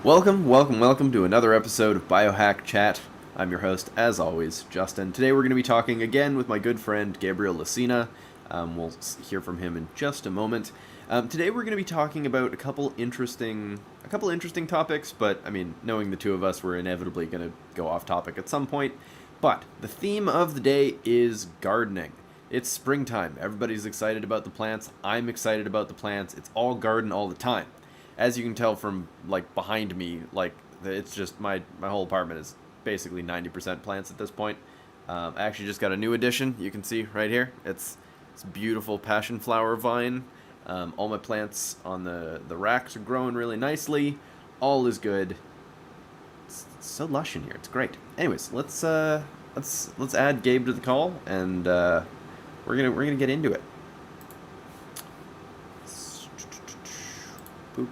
Welcome to another episode of Biohack Chat. I'm your host, as always, Justin. Today we're going to be talking again with my good friend Gabriel Licina. We'll hear from him in just a moment. Today we're going to be talking about a couple interesting topics, but I mean, knowing the two of us, we're inevitably going to go off topic at some point. But the theme of the day is gardening. It's springtime. Everybody's excited about the plants. I'm excited about the plants. It's all garden all the time. As you can tell from like behind me, like it's just my whole apartment is basically 90% plants at this point. I actually just got a new addition. You can see right here. It's beautiful passion flower vine. All my plants on the racks are growing really nicely. All is good. It's so lush in here. It's great. Anyways, let's add Gabe to the call, and we're gonna get into it. Boop.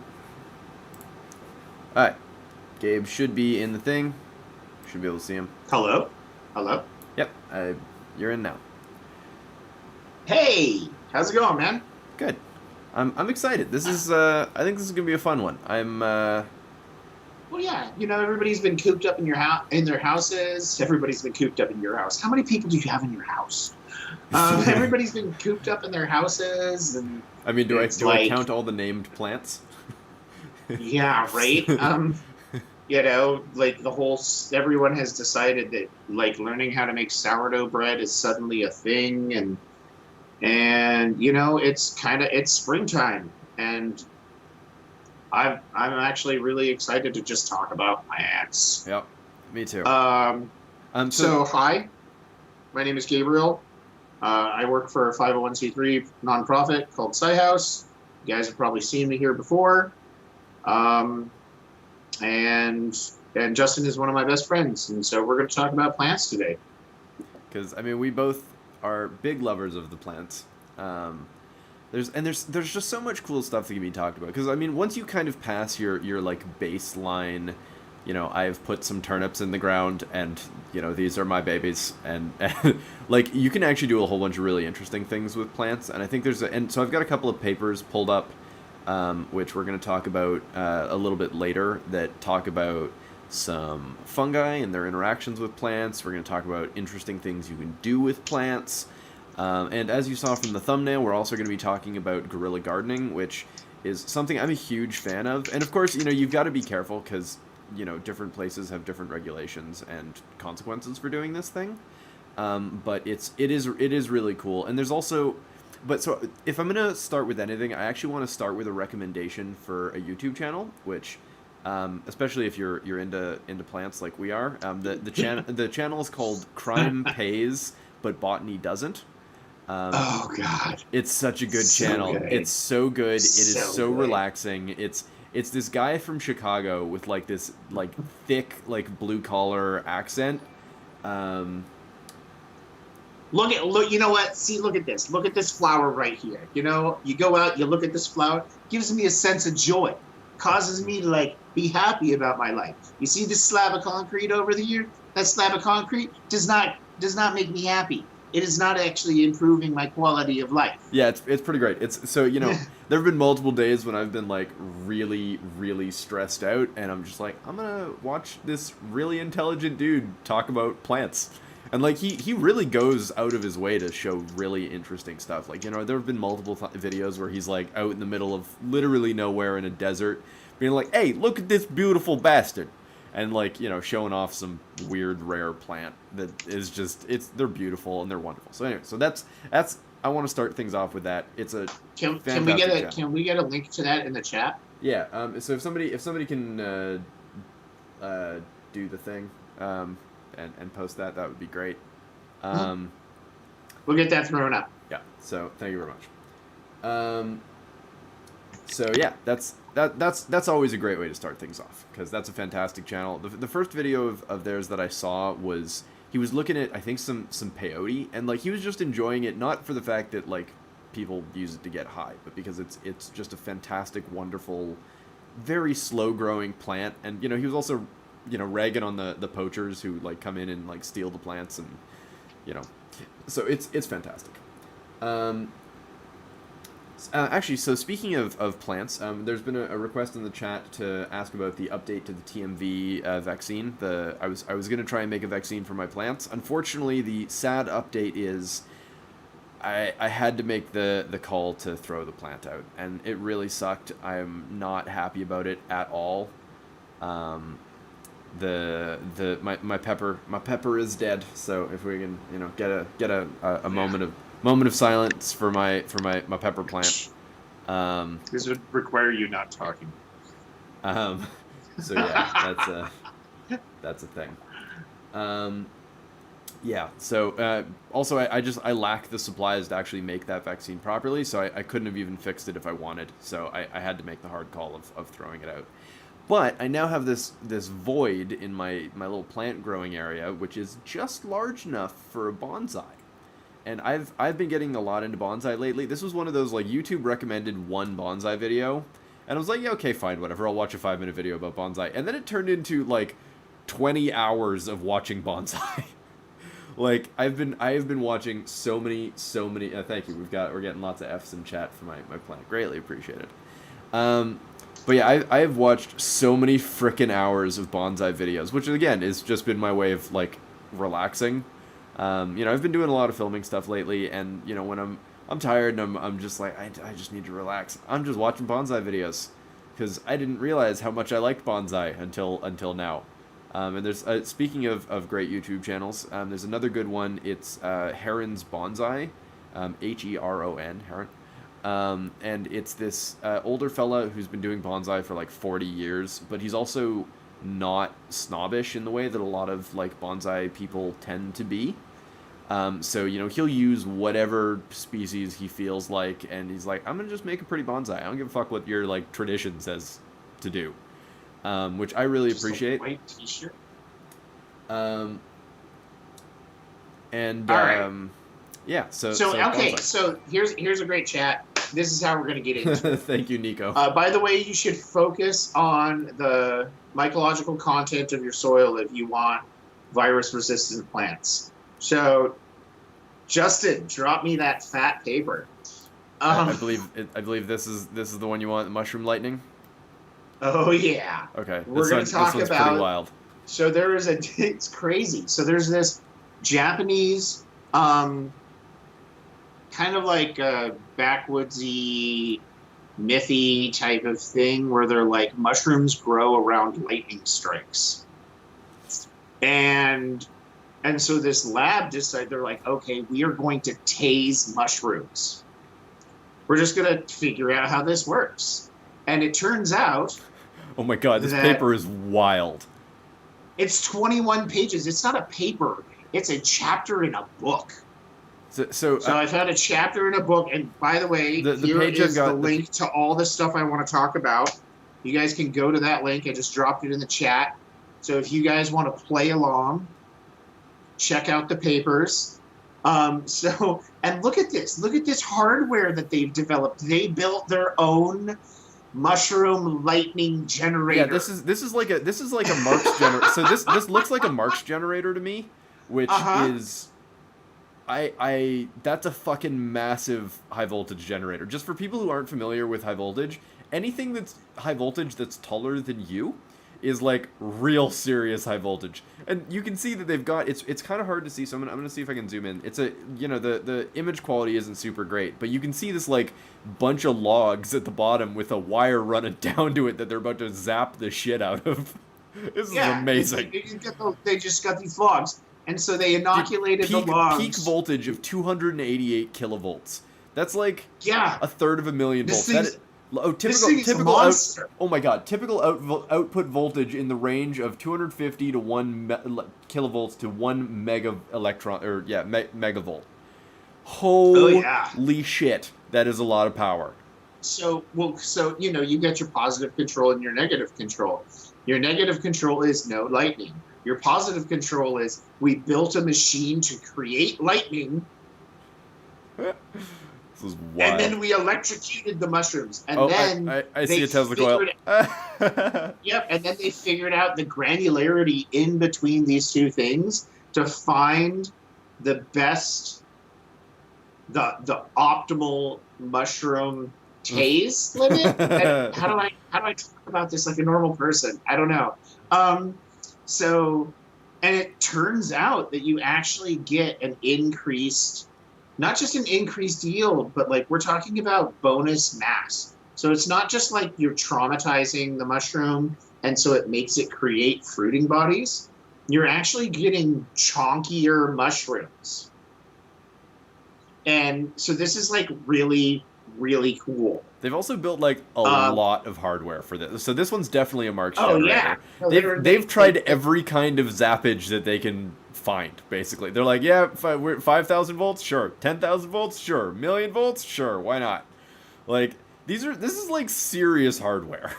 Alright. Gabe should be in the thing. Should be able to see him. Hello? Yep. You're in now. Hey! How's it going, man? Good. I'm excited. This is I think this is gonna be a fun one. Well, yeah. Everybody's been cooped up in their houses. Everybody's been cooped up in your house. How many people do you have in your house? Everybody's been cooped up in their houses, and I mean, do I count all the named plants? Yeah, right. Everyone has decided that learning how to make sourdough bread is suddenly a thing, and it's springtime, and I'm actually really excited to just talk about plants. Yep, me too. So hi, my name is Gabriel. I work for a 501c3 nonprofit called House. You guys have probably seen me here before. And Justin is one of my best friends, and so we're going to talk about plants today. Because I mean, we both are big lovers of the plants. There's just so much cool stuff that can be talked about. Because I mean, once you kind of pass your like baseline, I've put some turnips in the ground, and these are my babies, and like you can actually do a whole bunch of really interesting things with plants. And I think so I've got a couple of papers pulled up, which we're going to talk about a little bit later, that talk about some fungi and their interactions with plants. We're going to talk about interesting things you can do with plants. And as you saw from the thumbnail, we're also going to be talking about guerrilla gardening, which is something I'm a huge fan of. And of course, you've got to be careful because, different places have different regulations and consequences for doing this thing. But it is really cool. And there's also... But so, if I'm going to start with anything, I actually want to start with a recommendation for a YouTube channel, which, especially if you're into plants like we are, the channel is called Crime Pays, but Botany Doesn't. Oh God! It's such a good channel. Good. It's so good. It is so good. relaxing. It's this guy from Chicago with like this like thick like blue collar accent. Look, you know what? See, look at this. Look at this flower right here. You go out, you look at this flower, gives me a sense of joy, causes me to be happy about my life. You see this slab of concrete over here? That slab of concrete does not make me happy. It is not actually improving my quality of life. Yeah, it's pretty great. It's so there have been multiple days when I've been like really, really stressed out, and I'm just like, I'm gonna watch this really intelligent dude talk about plants. And like he really goes out of his way to show really interesting stuff. Like there have been multiple videos where he's like out in the middle of literally nowhere in a desert, being like, "Hey, look at this beautiful bastard," and like showing off some weird rare plant that is just they're beautiful and they're wonderful. So anyway, so that's I want to start things off with that. It's a can we get a link to that in the chat? Yeah. So if somebody can do the thing. And post that would be great. We'll get that thrown up. Yeah. So thank you very much. So yeah, that's always a great way to start things off, because that's a fantastic channel. The first video of theirs that I saw was he was looking at, I think, some peyote, and like he was just enjoying it, not for the fact that like people use it to get high, but because it's just a fantastic, wonderful, very slow growing plant. And he was also ragging on the poachers who like come in and like steal the plants, and so it's fantastic. Actually, so speaking of plants, there's been a request in the chat to ask about the update to the TMV vaccine. I was gonna try and make a vaccine for my plants. Unfortunately, the sad update is I had to make the call to throw the plant out, and it really sucked. I'm not happy about it at all. Um, my pepper is dead. So if we can get a moment of silence for my pepper plant. This would require you not talking. So yeah, that's a thing. Yeah. So also I lack the supplies to actually make that vaccine properly, so I couldn't have even fixed it if I wanted. So I had to make the hard call of throwing it out. But I now have this void in my little plant growing area, which is just large enough for a bonsai. And I've been getting a lot into bonsai lately. This was one of those, like, YouTube recommended one bonsai video, and I was like, yeah, okay, fine, whatever. I'll watch a 5-minute video about bonsai. And then it turned into like 20 hours of watching bonsai. Like I have been watching so many. Thank you. We're getting lots of F's in chat for my plant. Greatly appreciated. But yeah, I have watched so many frickin' hours of bonsai videos, which again has just been my way of like relaxing. I've been doing a lot of filming stuff lately, and when I'm tired and I'm just like I just need to relax. I'm just watching bonsai videos because I didn't realize how much I liked bonsai until now. And there's speaking of great YouTube channels, there's another good one. It's Heron's Bonsai, Heron, Heron. And it's this older fella who's been doing bonsai for like 40 years, but he's also not snobbish in the way that a lot of like bonsai people tend to be. So he'll use whatever species he feels like, and he's like, I'm gonna just make a pretty bonsai. I don't give a fuck what your like tradition says to do, which I really appreciate. A white t-shirt. And all right. Yeah. So okay. bonsai. So here's a great chat. This is how we're gonna get into it. Thank you, Nico. By the way, you should focus on the mycological content of your soil if you want virus-resistant plants. So, Justin, drop me that fat paper. I believe this is the one you want, the mushroom lightning. Oh yeah. Okay. We're going to talk about. Pretty wild. So it's crazy. So there's this Japanese, kind of like a backwoodsy, mythy type of thing where they're like mushrooms grow around lightning strikes, and so this lab decided, they're like, okay, we are going to tase mushrooms. We're just going to figure out how this works, and it turns out. Oh my god, this paper is wild. It's 21 pages. It's not a paper. It's a chapter in a book. So I've had a chapter in a book, and by the way, here is the link to all the stuff I want to talk about. You guys can go to that link. I just dropped it in the chat. So if you guys want to play along, check out the papers. And look at this. Look at this hardware that they've developed. They built their own mushroom lightning generator. Yeah, this is like a Marx generator. So this looks like a Marx generator to me, which is. That's a fucking massive high voltage generator. Just for people who aren't familiar with high voltage, anything that's high voltage that's taller than you is like real serious high voltage. And you can see that they've got, it's kind of hard to see, so I'm gonna see if I can zoom in. It's the image quality isn't super great, but you can see this like bunch of logs at the bottom with a wire running down to it that they're about to zap the shit out of. This is amazing. They just got these logs. And so they inoculated the logs. Peak voltage of 288 kilovolts. That's like a third of a million volts. Typical monster. Oh my god! Typical output voltage in the range of 250 to 1 kilovolts to 1 mega electron megavolt. Holy shit! That is a lot of power. So you get your positive control and your negative control. Your negative control is no lightning. Your positive control is we built a machine to create lightning. This is wild. And then we electrocuted the mushrooms. And then I see a Tesla coil. Yep, and then they figured out the granularity in between these two things to find the best the optimal mushroom taste limit. How do I talk about this like a normal person? I don't know. Um, so, and it turns out that you actually get an increased, not just an increased yield, but like we're talking about bonus mass. So it's not just like you're traumatizing the mushroom and so it makes it create fruiting bodies. You're actually getting chonkier mushrooms. And so this is like really, really cool. They've also built like a lot of hardware for this. So this one's definitely a Marks Oh generator. yeah. No, They've tried every kind of zappage that they can find, basically. They're like, yeah, we're 5,000 volts, sure. 10,000 volts, sure. Million volts, sure. Why not? Like, this is like serious hardware.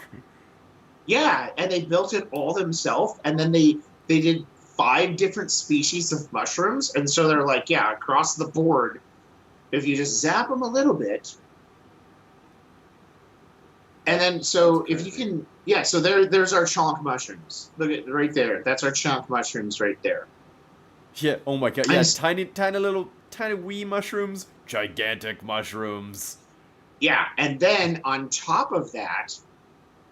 Yeah, and they built it all themselves, and then they did 5 different species of mushrooms, and so they're like, yeah, across the board, if you just zap them a little bit, and then so if you can, yeah, so there's our chonk mushrooms. Look at right there. That's our chonk mushrooms right there. Yeah. Oh my god. Yeah. Tiny little wee mushrooms. Gigantic mushrooms. Yeah, and then on top of that,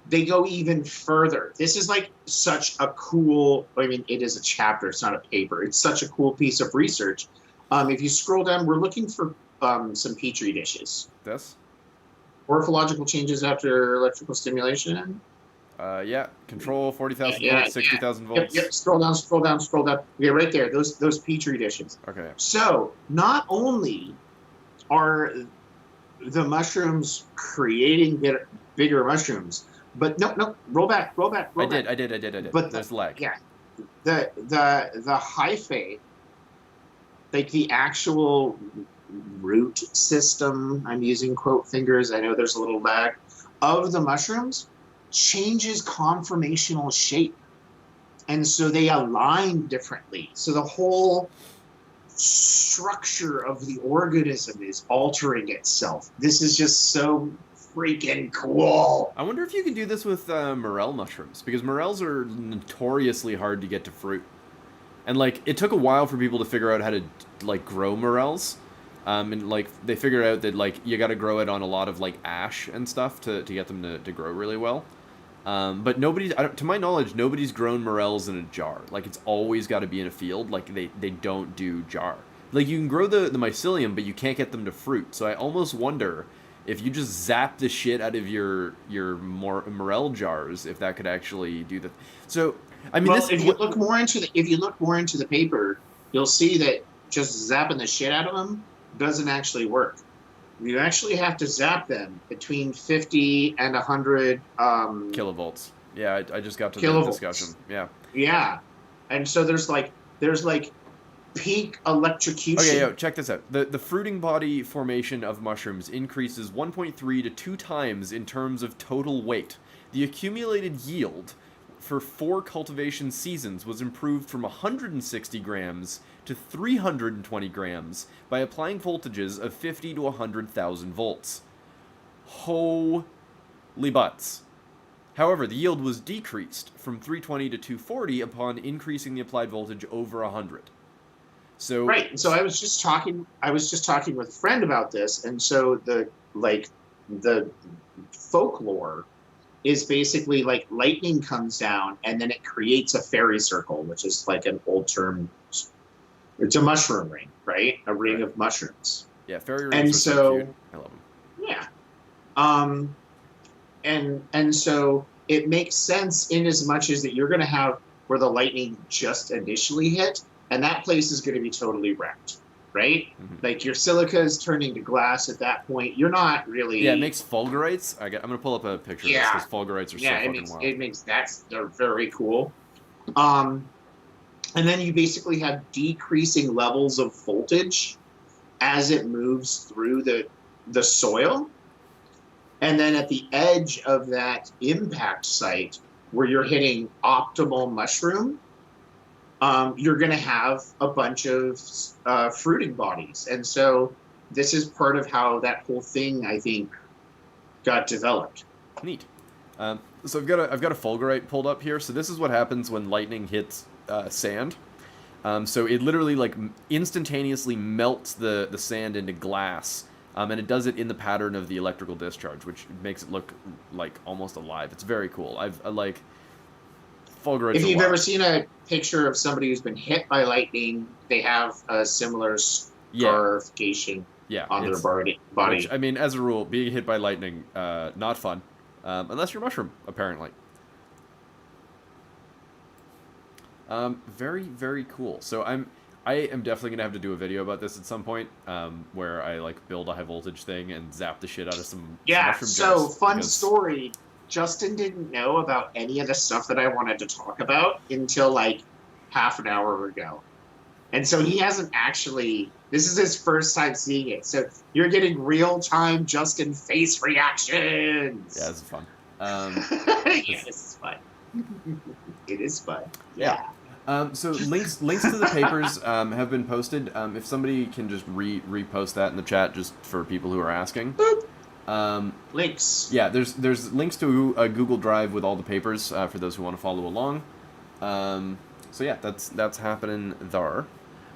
they go even further. This is like such a cool, I mean, it is a chapter, it's not a paper. It's such a cool piece of research. If you scroll down, we're looking for some Petri dishes. This? Morphological changes after electrical stimulation. Yeah. Control 40,000 volts, 60,000 volts. Yep. Scroll down. Yeah, right there. Those Petri dishes. Okay. So not only are the mushrooms creating bigger mushrooms, but no, roll back. I did. But there's lag. Yeah, the hyphae, like the actual root system, I'm using quote fingers, I know there's a little lag, of the mushrooms changes conformational shape. And so they align differently. So the whole structure of the organism is altering itself. This is just so freaking cool. I wonder if you can do this with morel mushrooms, because morels are notoriously hard to get to fruit. And like it took a while for people to figure out how to like grow morels. And like they figured out that like you got to grow it on a lot of like ash and stuff to get them to grow really well. But to my knowledge, nobody's grown morels in a jar. Like it's always got to be in a field. Like they don't do jar. Like you can grow the mycelium, but you can't get them to fruit. So I almost wonder if you just zap the shit out of your morel jars, if that could actually do the. So I mean, if you look more into the paper, you'll see that just zapping the shit out of them doesn't actually work. You actually have to zap them between 50 and 100 kilovolts. Yeah, I just got to the discussion. Yeah. Yeah, and so there's like peak electrocution. Okay, check this out. The fruiting body formation of mushrooms increases 1.3 to 2 times in terms of total weight. The accumulated yield for 4 cultivation seasons was improved from 160 grams to 320 grams by applying voltages of 50 to 100,000 volts. Holy butts. However, the yield was decreased from 320 to 240 upon increasing the applied voltage over 100. So right. So I was just talking with a friend about this, and so the folklore is basically like lightning comes down and then it creates a fairy circle, which is like an old term. It's a mushroom ring, right? A ring of mushrooms. Yeah, fairy rings are so cute. I love them. Yeah. And so it makes sense in as much as that you're going to have where the lightning just initially hit, and that place is going to be totally wrecked, right? Mm-hmm. Like your silica is turning to glass at that point. You're not really. Yeah, it makes fulgurites. I'm going to pull up a picture of this because fulgurites are so fucking wild. It makes they're very cool. And then you basically have decreasing levels of voltage as it moves through the soil. And then at the edge of that impact site where you're hitting optimal mushroom, you're going to have a bunch of fruiting bodies. And so this is part of how that whole thing, I think, got developed. Neat. So I've got a fulgurite pulled up here. So this is what happens when lightning hits sand. So it literally like instantaneously melts the sand into glass, and it does it in the pattern of the electrical discharge, which makes it look like almost alive. It's very cool. I like If you've ever seen a picture of somebody who's been hit by lightning, they have a similar scarification on their body. Which, I mean, as a rule, being hit by lightning, not fun, unless you're a mushroom, apparently. Very, very cool. So I am definitely gonna have to do a video about this at some point, where I like build a high voltage thing and zap the shit out of some mushroom so jets, fun story. Justin didn't know about any of the stuff that I wanted to talk about until like half an hour ago. And so he hasn't actually, this is his first time seeing it. So you're getting real-time Justin face reactions. Yeah, this is fun. Yeah, this is fun. It is fun. Yeah. So links to the papers have been posted. If somebody can just repost that in the chat, just for people who are asking. Boop. Links. Yeah, there's links to a Google Drive with all the papers for those who want to follow along. So yeah, that's happening there.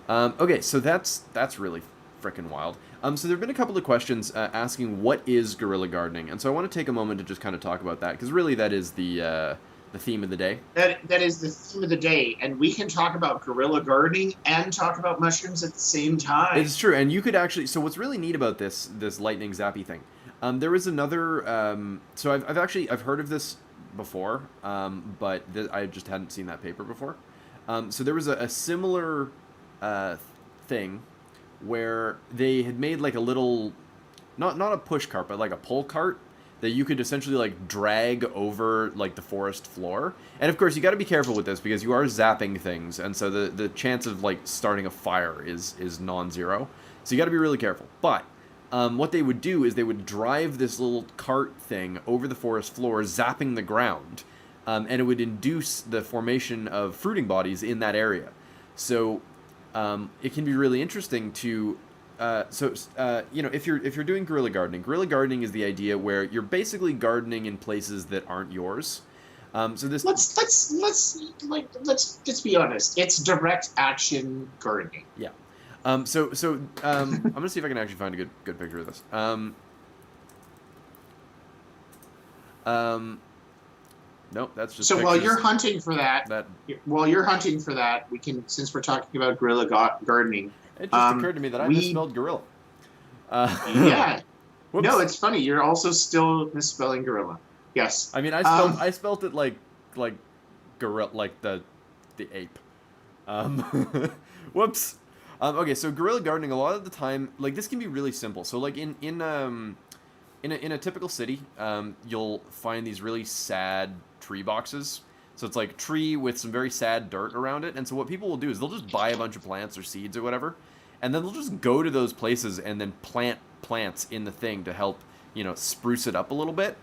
Okay, so that's really freaking wild. So there have been a couple of questions asking what is guerrilla gardening, and so I want to take a moment to just kind of talk about that, because really that is the theme of the day. That is the theme of the day, and we can talk about guerrilla gardening and talk about mushrooms at the same time. It's true, and you could actually. So what's really neat about this lightning zappy thing? There is another. So I've heard of this before, but I just hadn't seen that paper before. So there was a similar thing where they had made like a little, not a push cart, but like a pull cart that you could essentially like drag over like the forest floor. And of course you got to be careful with this because you are zapping things, and so the chance of like starting a fire is non-zero. So you got to be really careful. But what they would do is they would drive this little cart thing over the forest floor, zapping the ground, and it would induce the formation of fruiting bodies in that area. So it can be really interesting to, if you're doing guerrilla gardening is the idea where you're basically gardening in places that aren't yours. So this let's just be honest. It's direct action gardening. Yeah. I'm gonna see if I can actually find a good picture of this. Nope, that's just. So while you're hunting for that, we can, since we're talking about guerrilla gardening. It just occurred to me that I misspelled gorilla. Yeah. No, it's funny. You're also still misspelling gorilla. Yes. I mean, I spelled it like gorilla, like the ape. Whoops. Okay, so guerrilla gardening, a lot of the time, like, this can be really simple. So, like, in a typical city, you'll find these really sad tree boxes. So it's like tree with some very sad dirt around it. And so what people will do is they'll just buy a bunch of plants or seeds or whatever, and then they'll just go to those places and then plant plants in the thing to help, spruce it up a little bit.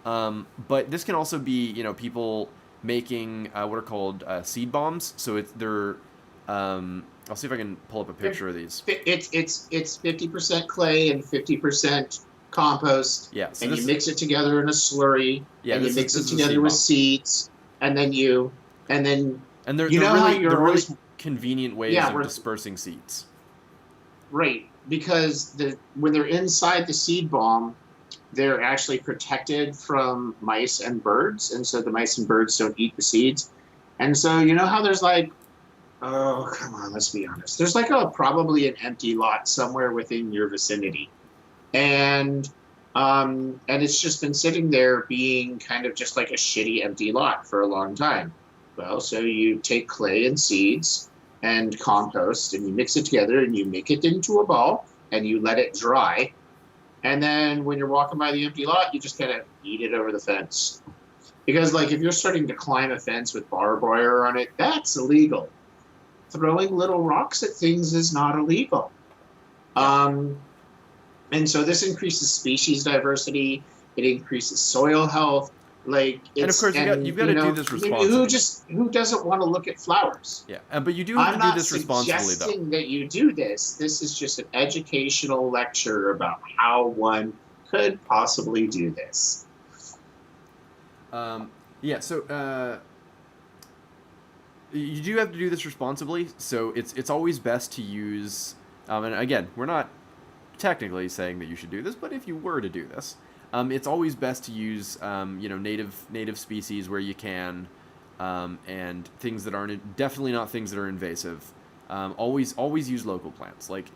But this can also be, people making what are called seed bombs. So they're I'll see if I can pull up a picture of these. It's 50% clay and 50% compost. Yeah. So and you mix it together in a slurry. Yeah. And you mix it together with seeds, and then they're really convenient ways of dispersing seeds. Right, because when they're inside the seed bomb, they're actually protected from mice and birds, and so the mice and birds don't eat the seeds. And so you know how there's like, oh, come on, let's be honest. There's like probably an empty lot somewhere within your vicinity. And it's just been sitting there being kind of just like a shitty empty lot for a long time. Well, so you take clay and seeds and compost and you mix it together and you make it into a ball and you let it dry. And then when you're walking by the empty lot, you just kind of eat it over the fence. Because like if you're starting to climb a fence with barbed wire on it, that's illegal. Throwing little rocks at things is not illegal. And so this increases species diversity. It increases soil health. Like, and of course, you've got to do this responsibly. Who doesn't want to look at flowers? Yeah, but you do have to do this responsibly, though. I'm not suggesting that you do this. This is just an educational lecture about how one could possibly do this. Yeah. So You do have to do this responsibly, so it's always best to use. And again, we're not technically saying that you should do this, but if you were to do this, it's always best to use native species where you can, and things that aren't definitely not things that are invasive. Always use local plants, like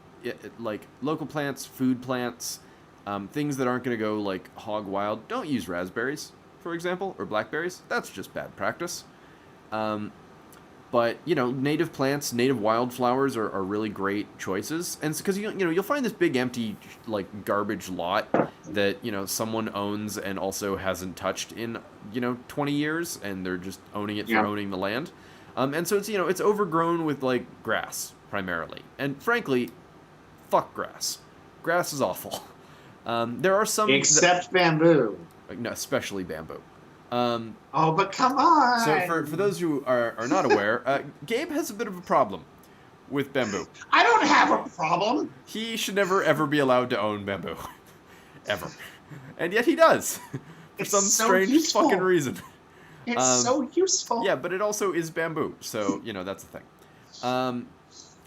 local plants, food plants, things that aren't going to go like hog wild. Don't use raspberries, for example, or blackberries. That's just bad practice. Um, but native plants, native wildflowers are really great choices, and because you'll find this big empty like garbage lot that someone owns and also hasn't touched in 20 years, and they're just owning it for Yeah. owning the land, and so it's overgrown with like grass primarily, and frankly, fuck grass. Grass is awful. There are some Except bamboo. no, especially bamboo. Oh, but come on. So for those who are not aware, Gabe has a bit of a problem with bamboo. I don't have a problem. He should never ever be allowed to own bamboo, ever, and yet he does, for It's some so strange useful. fucking reason. It's so useful. Yeah, but it also is bamboo, so that's the thing.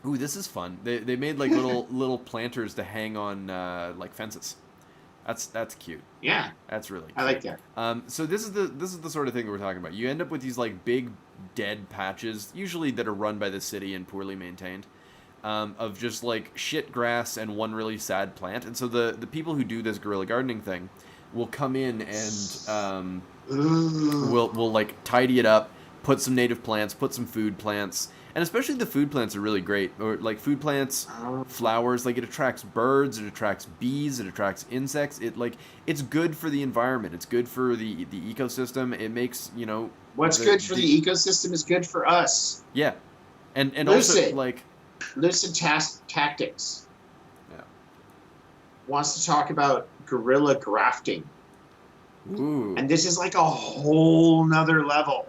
Ooh, this is fun. They made like little planters to hang on like fences. That's cute. Yeah, That's really cute. I like that. So this is the sort of thing that we're talking about. You end up with these like big dead patches, usually that are run by the city and poorly maintained, of just like shit grass and one really sad plant. And so the people who do this guerrilla gardening thing will come in and will like tidy it up, put some native plants, put some food plants. And especially the food plants are really great. Or like food plants, flowers, like it attracts birds, it attracts bees, it attracts insects. It's good for the environment. It's good for the ecosystem. It makes, What's good for the ecosystem is good for us. yeah. And Lucid. also like Lucid Tactics yeah. wants to talk about guerrilla grafting. Ooh. And this is like a whole nother level.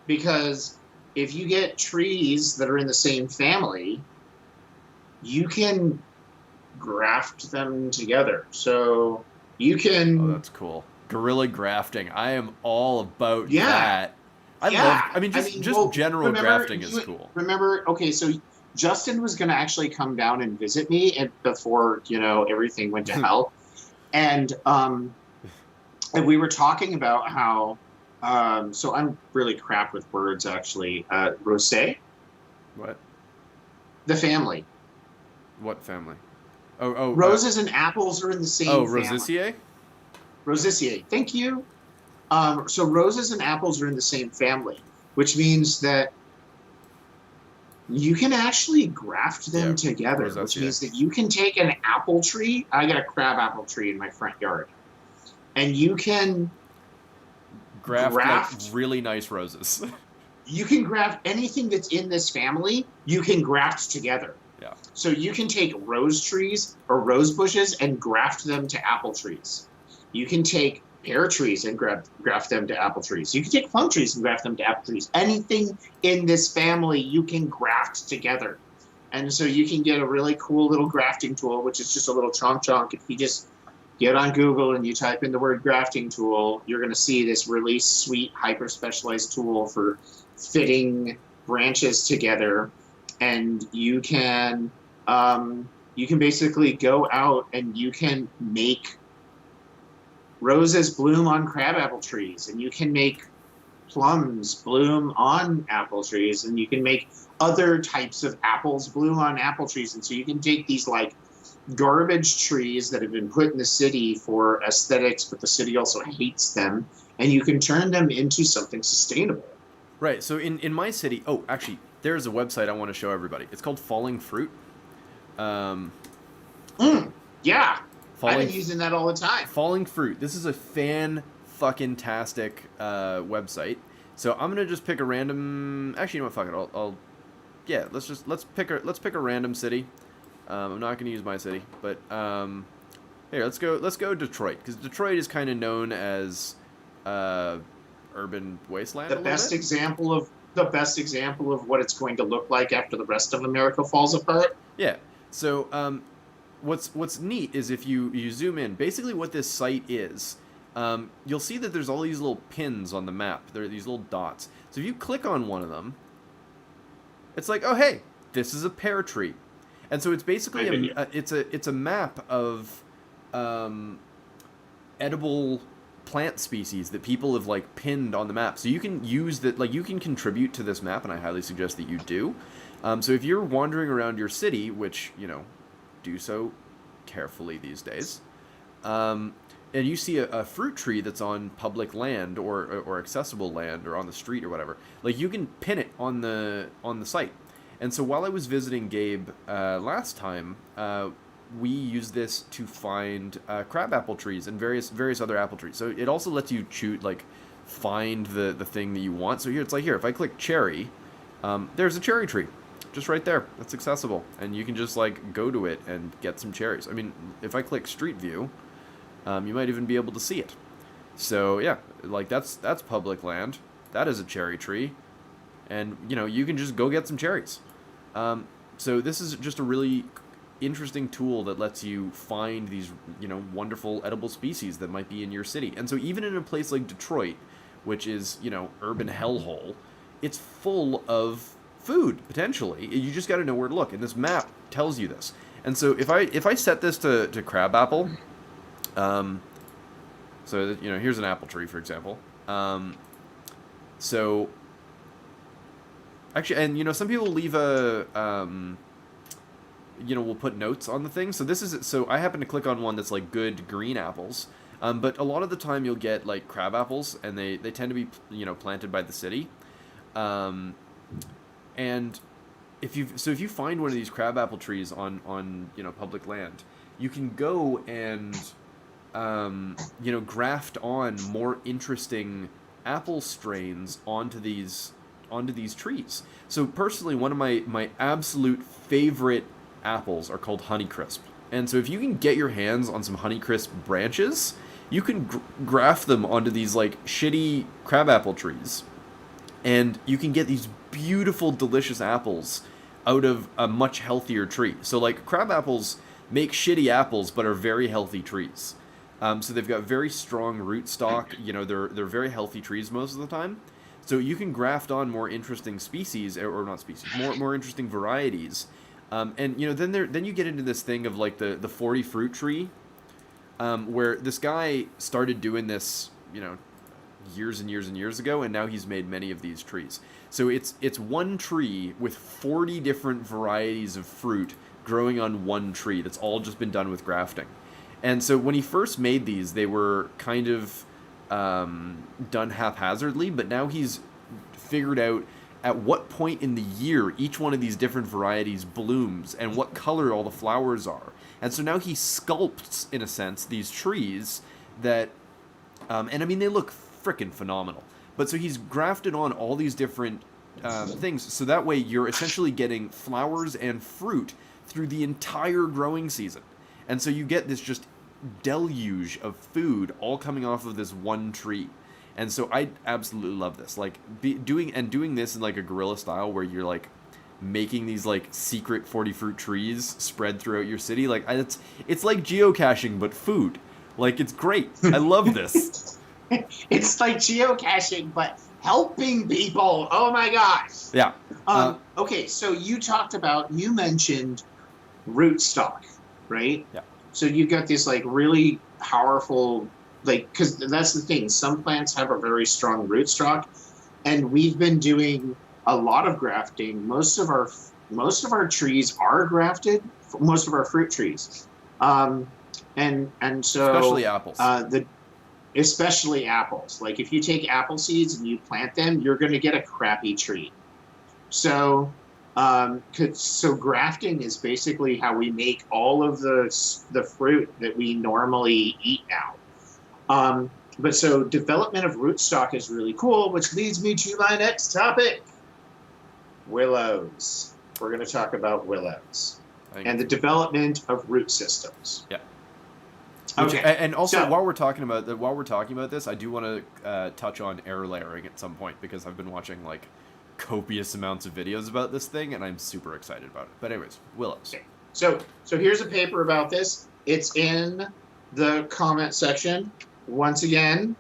Because if you get trees that are in the same family, you can graft them together. So you can. Oh, that's cool. Guerrilla grafting. I am all about Yeah. that. Just general remember, grafting is cool. Remember, okay, so Justin was going to actually come down and visit me before, everything went to hell. And we were talking about how, so I'm really crap with words, actually. Rosé, What? the family. What family? Oh. Roses and apples are in the same family. Rosissier? Rosissier, thank you. So roses and apples are in the same family, which means that you can actually graft them together, which means that you can take an apple tree. I got a crab apple tree in my front yard. And you can Graft like graft really nice roses. you can graft anything that's in this family, you can graft together. Yeah. So you can take rose trees or rose bushes and graft them to apple trees. You can take pear trees and graft them to apple trees. You can take plum trees and graft them to apple trees. Anything in this family you can graft together. And so you can get a really cool little grafting tool, which is just a little chonk. If you just get on Google and you type in the word grafting tool, you're going to see this really sweet, hyper-specialized tool for fitting branches together. And you can basically go out and you can make roses bloom on crabapple trees, and you can make plums bloom on apple trees, and you can make other types of apples bloom on apple trees. And so you can take these like garbage trees that have been put in the city for aesthetics, but the city also hates them, and you can turn them into something sustainable. Right. So in my city, actually, there's a website I want to show everybody. It's called Falling Fruit. Yeah. I've Falling been using that all the time. Falling Fruit. This is a fan-fucking-tastic website. So I'm gonna just pick a random. Actually, you know what? Fuck it. Let's pick a random city. I'm not gonna use my city, but here let's go Detroit, because Detroit is kind of known as urban wasteland. The best example of what it's going to look like after the rest of America falls apart. Yeah. So what's neat is if you zoom in, basically what this site is, you'll see that there's all these little pins on the map. There are these little dots. So if you click on one of them, It's like, oh hey, this is a pear tree, and so it's basically it's a map of edible plant species that people have like pinned on the map. So you can use that, like you can contribute to this map, and I highly suggest that you do. So if you're wandering around your city, which do so carefully these days, and you see a fruit tree that's on public land or accessible land or on the street or whatever, like you can pin it on the site. And so while I was visiting Gabe last time, we used this to find crabapple trees and various other apple trees. So it also lets you find the thing that you want. So here it's like, here if I click cherry, there's a cherry tree just right there. That's accessible, and you can just like go to it and get some cherries. I mean, if I click Street View, you might even be able to see it. So yeah, like that's public land. That is a cherry tree, and you can just go get some cherries. So this is just a really interesting tool that lets you find these wonderful edible species that might be in your city. And so even in a place like Detroit, which is urban hellhole, it's full of food potentially. You just got to know where to look, and this map tells you this. And so if I set this to crabapple, so here's an apple tree, for example. So actually, and some people leave a will put notes on the thing. So so I happen to click on one that's like good green apples. But a lot of the time you'll get like crab apples, and they tend to be planted by the city. And if you find one of these crabapple trees on public land, you can go and graft on more interesting apple strains onto these trees. So personally, one of my absolute favorite apples are called Honeycrisp. And so if you can get your hands on some Honeycrisp branches, you can graft them onto these like shitty crabapple trees, and you can get these beautiful, delicious apples out of a much healthier tree. So like crab apples make shitty apples, but are very healthy trees. So they've got very strong root stock. They're very healthy trees most of the time. So you can graft on more interesting species, or not species, more interesting varieties. And then you get into this thing of like the 40 fruit tree, where this guy started doing this, years and years and years ago, and now he's made many of these trees. So it's one tree with 40 different varieties of fruit growing on one tree that's all just been done with grafting. And so when he first made these, they were kind of done haphazardly, but now he's figured out at what point in the year each one of these different varieties blooms and what color all the flowers are. And so now he sculpts, in a sense, these trees that, and I mean, they look frickin' phenomenal. But so he's grafted on all these different things, so that way you're essentially getting flowers and fruit through the entire growing season. And so you get this just deluge of food all coming off of this one tree. And so I absolutely love this. Like doing this in like a guerrilla style, where you're like making these like secret 40 fruit trees spread throughout your city. Like it's like geocaching, but food. Like, it's great. I love this. It's like geocaching, but helping people. Oh my gosh. Yeah. Okay, so you mentioned rootstock, right? Yeah. So you got this like really powerful, like, because that's the thing. Some plants have a very strong rootstock, and we've been doing a lot of grafting. Most of our trees are grafted. Most of our fruit trees, and so especially apples. Especially apples. Like if you take apple seeds and you plant them, you're going to get a crappy tree. So grafting is basically how we make all of the fruit that we normally eat now. But so development of rootstock is really cool, which leads me to my next topic, willows. We're going to talk about willows and the development of root systems. Yeah. Okay. And also, while we're talking about this, I do want to touch on air layering at some point, because I've been watching like copious amounts of videos about this thing, and I'm super excited about it. But anyways, willows. Okay. So here's a paper about this. It's in the comment section. Once again,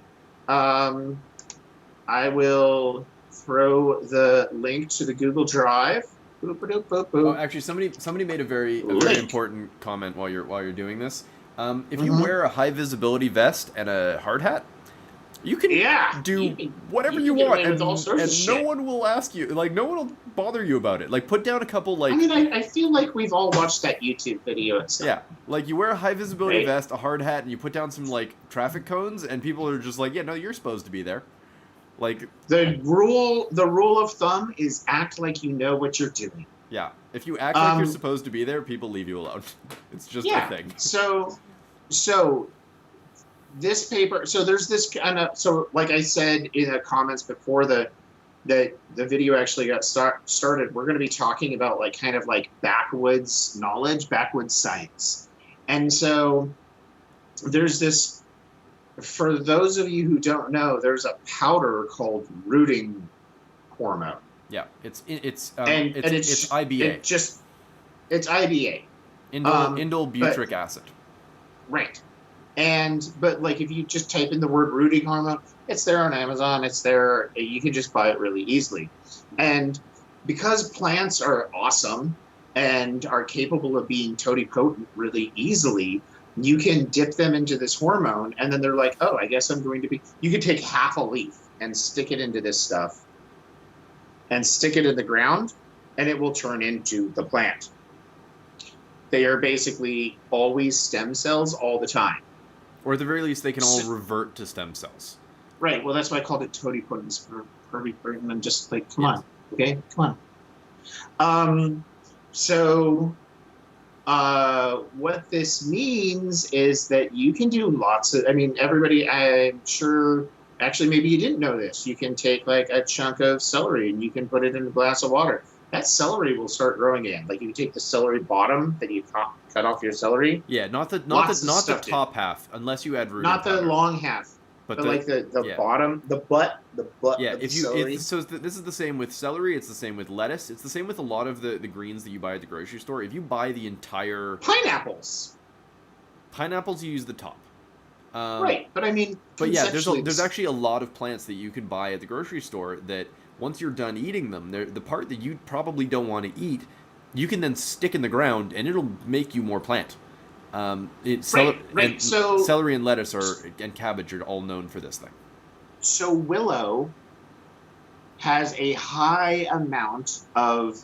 I will throw the link to the Google Drive Boop, boop, boop, Oh, boop. actually, somebody made a very Link. important comment while you're doing this. If you Mm-hmm. wear a high visibility vest and a hard hat, you can Yeah, do whatever you you can get want, away with all sorts of no shit. one will ask you. Like, no one will bother you about it. Like, put down a couple I like mean, I feel like we've all watched that YouTube video at some yeah, point, like you wear a high visibility right? vest, a hard hat, and you put down some like traffic cones, and people are just like, yeah, no, you're supposed to be there. Like, The rule of thumb is act like you know what you're doing. yeah, if you act like you're Um, supposed to be there, people leave you alone. It's just a yeah. thing. So this paper. So there's this kind of. So like I said in the comments before the video actually got started, we're going to be talking about like kind of like backwoods knowledge, backwoods science, and so there's this. For those of you who don't know, there's a powder called rooting hormone, Yeah, and it's IBA, it's IBA, indole but butyric acid. right, but like if you just type in the word rooting hormone, it's there on Amazon. It's there. You can just buy it really easily, and because plants are awesome and are capable of being totipotent really easily, you can dip them into this hormone, and then they're like, oh, I guess I'm going to be. You could take half a leaf and stick it into this stuff and stick it in the ground, and it will turn into the plant. They are basically always stem cells all the time. Or at the very least, they can all revert to stem cells. Right. Well, that's why I called it totipotent. And I'm just like, come Yes. on, okay, come on. So what this means is that you can do lots of. I mean, everybody. I'm sure. Actually, maybe you didn't know this. You can take like a chunk of celery and you can put it in a glass of water. That celery will start growing again. Like you take the celery bottom that you cut off your celery. Yeah, not the Lots of not the stuff in. top half, unless you add rooting Not the powder. long half, but like the yeah. bottom, the butt Yeah, of the if you celery. this is the same with celery. It's the same with lettuce. It's the same with a lot of the greens that you buy at the grocery store. If you buy the entire Pineapples. pineapples, you use the top. Right, but I mean, But yeah, conceptually, there's actually a lot of plants that you can buy at the grocery store that once you're done eating them, the part that you probably don't want to eat, you can then stick in the ground and it'll make you more plant. Right. And So celery and lettuce and cabbage are all known for this thing. so willow has a high amount of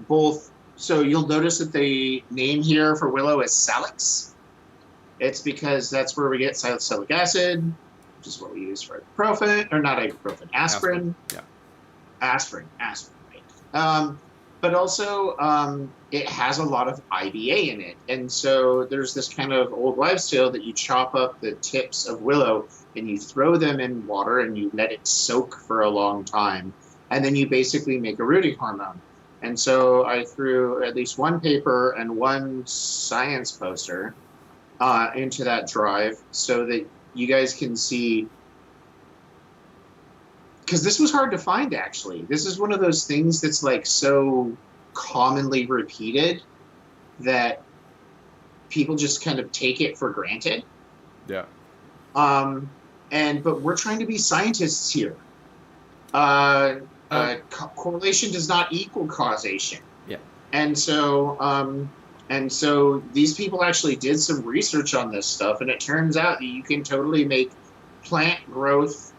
both. So you'll notice that the name here for willow is salix. It's because that's where we get salicylic acid, which is what we use for ibuprofen, or not ibuprofen, aspirin. Yeah. Aspirin, right. But also, it has a lot of IBA in it. And so there's this kind of old wives' tale that you chop up the tips of willow and you throw them in water and you let it soak for a long time. And then you basically make a rooting hormone. And so I threw at least one paper and one science poster into that drive so that you guys can see, because this was hard to find, actually. This is one of those things that's like so commonly repeated that people just kind of take it for granted. Yeah. But we're trying to be scientists here. Correlation does not equal causation. Yeah. And so these people actually did some research on this stuff, and it turns out that you can totally make plant growth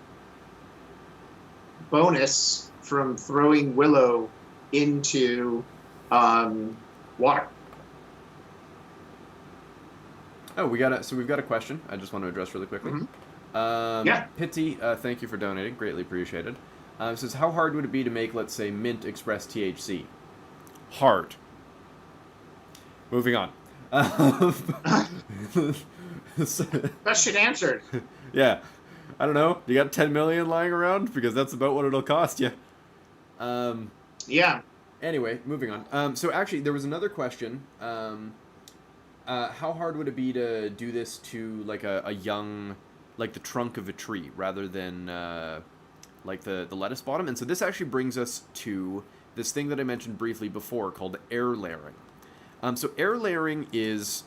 bonus from throwing willow into water. Oh, we've got a question. I just want to address really quickly. Mm-hmm. Yeah. Pitsy, thank you for donating. Greatly appreciated. It says, how hard would it be to make, let's say, mint express THC? Hard. Moving on. Question answered. Yeah. I don't know. You got 10 million lying around? Because that's about what it'll cost you. Yeah. Anyway, moving on. So actually, there was another question. How hard would it be to do this to like a young, like the trunk of a tree, rather than like the lettuce bottom? And so this actually brings us to this thing that I mentioned briefly before called air layering. So air layering is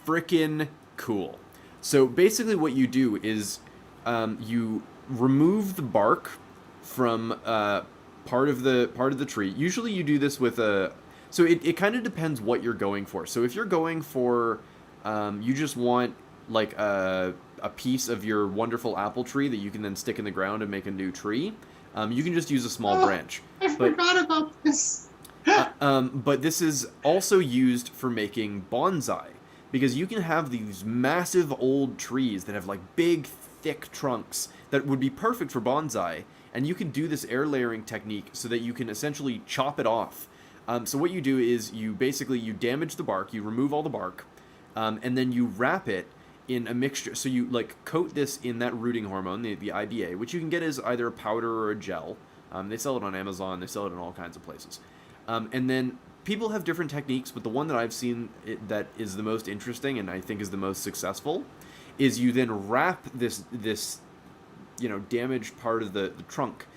frickin' cool. So basically what you do is you remove the bark from part of the tree. Usually you do this with a, so it kind of depends what you're going for. So if you're going for, you just want like a piece of your wonderful apple tree that you can then stick in the ground and make a new tree, you can just use a small branch. I But forgot about this. but this is also used for making bonsai, because you can have these massive old trees that have like big, thick trunks that would be perfect for bonsai, and you can do this air layering technique so that you can essentially chop it off. So what you do is you damage the bark, you remove all the bark, and then you wrap it in a mixture. So you like coat this in that rooting hormone, the IBA, which you can get as either a powder or a gel. They sell it on Amazon, they sell it in all kinds of places. And then people have different techniques, but the one that I've seen that is the most interesting and I think is the most successful is you then wrap this damaged part of the trunk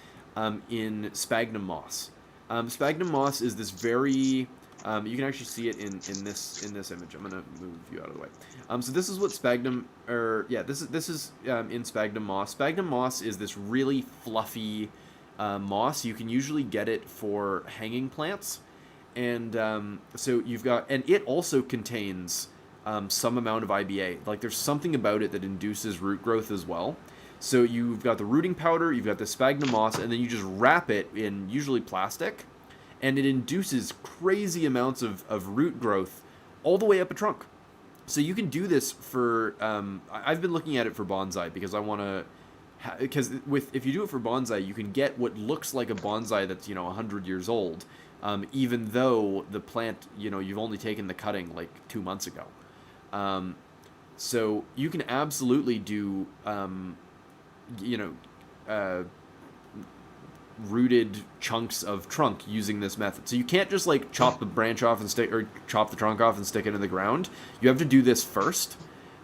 in sphagnum moss. Sphagnum moss is this very you can actually see it in this image. I'm gonna move you out of the way. So this is what this is in sphagnum moss. Sphagnum moss is this really fluffy moss. You can usually get it for hanging plants, and so you've got, and it also contains some amount of IBA. Like there's something about it that induces root growth as well. So you've got the rooting powder, you've got the sphagnum moss, and then you just wrap it in usually plastic, and it induces crazy amounts of root growth all the way up a trunk. So you can do this for, I've been looking at it for bonsai because I want to, because if you do it for bonsai, you can get what looks like a bonsai that's 100 years old, even though the plant you've only taken the cutting like 2 months ago. So you can absolutely do rooted chunks of trunk using this method. So you can't just like chop the branch off and stick, or chop the trunk off and stick it in the ground. You have to do this first.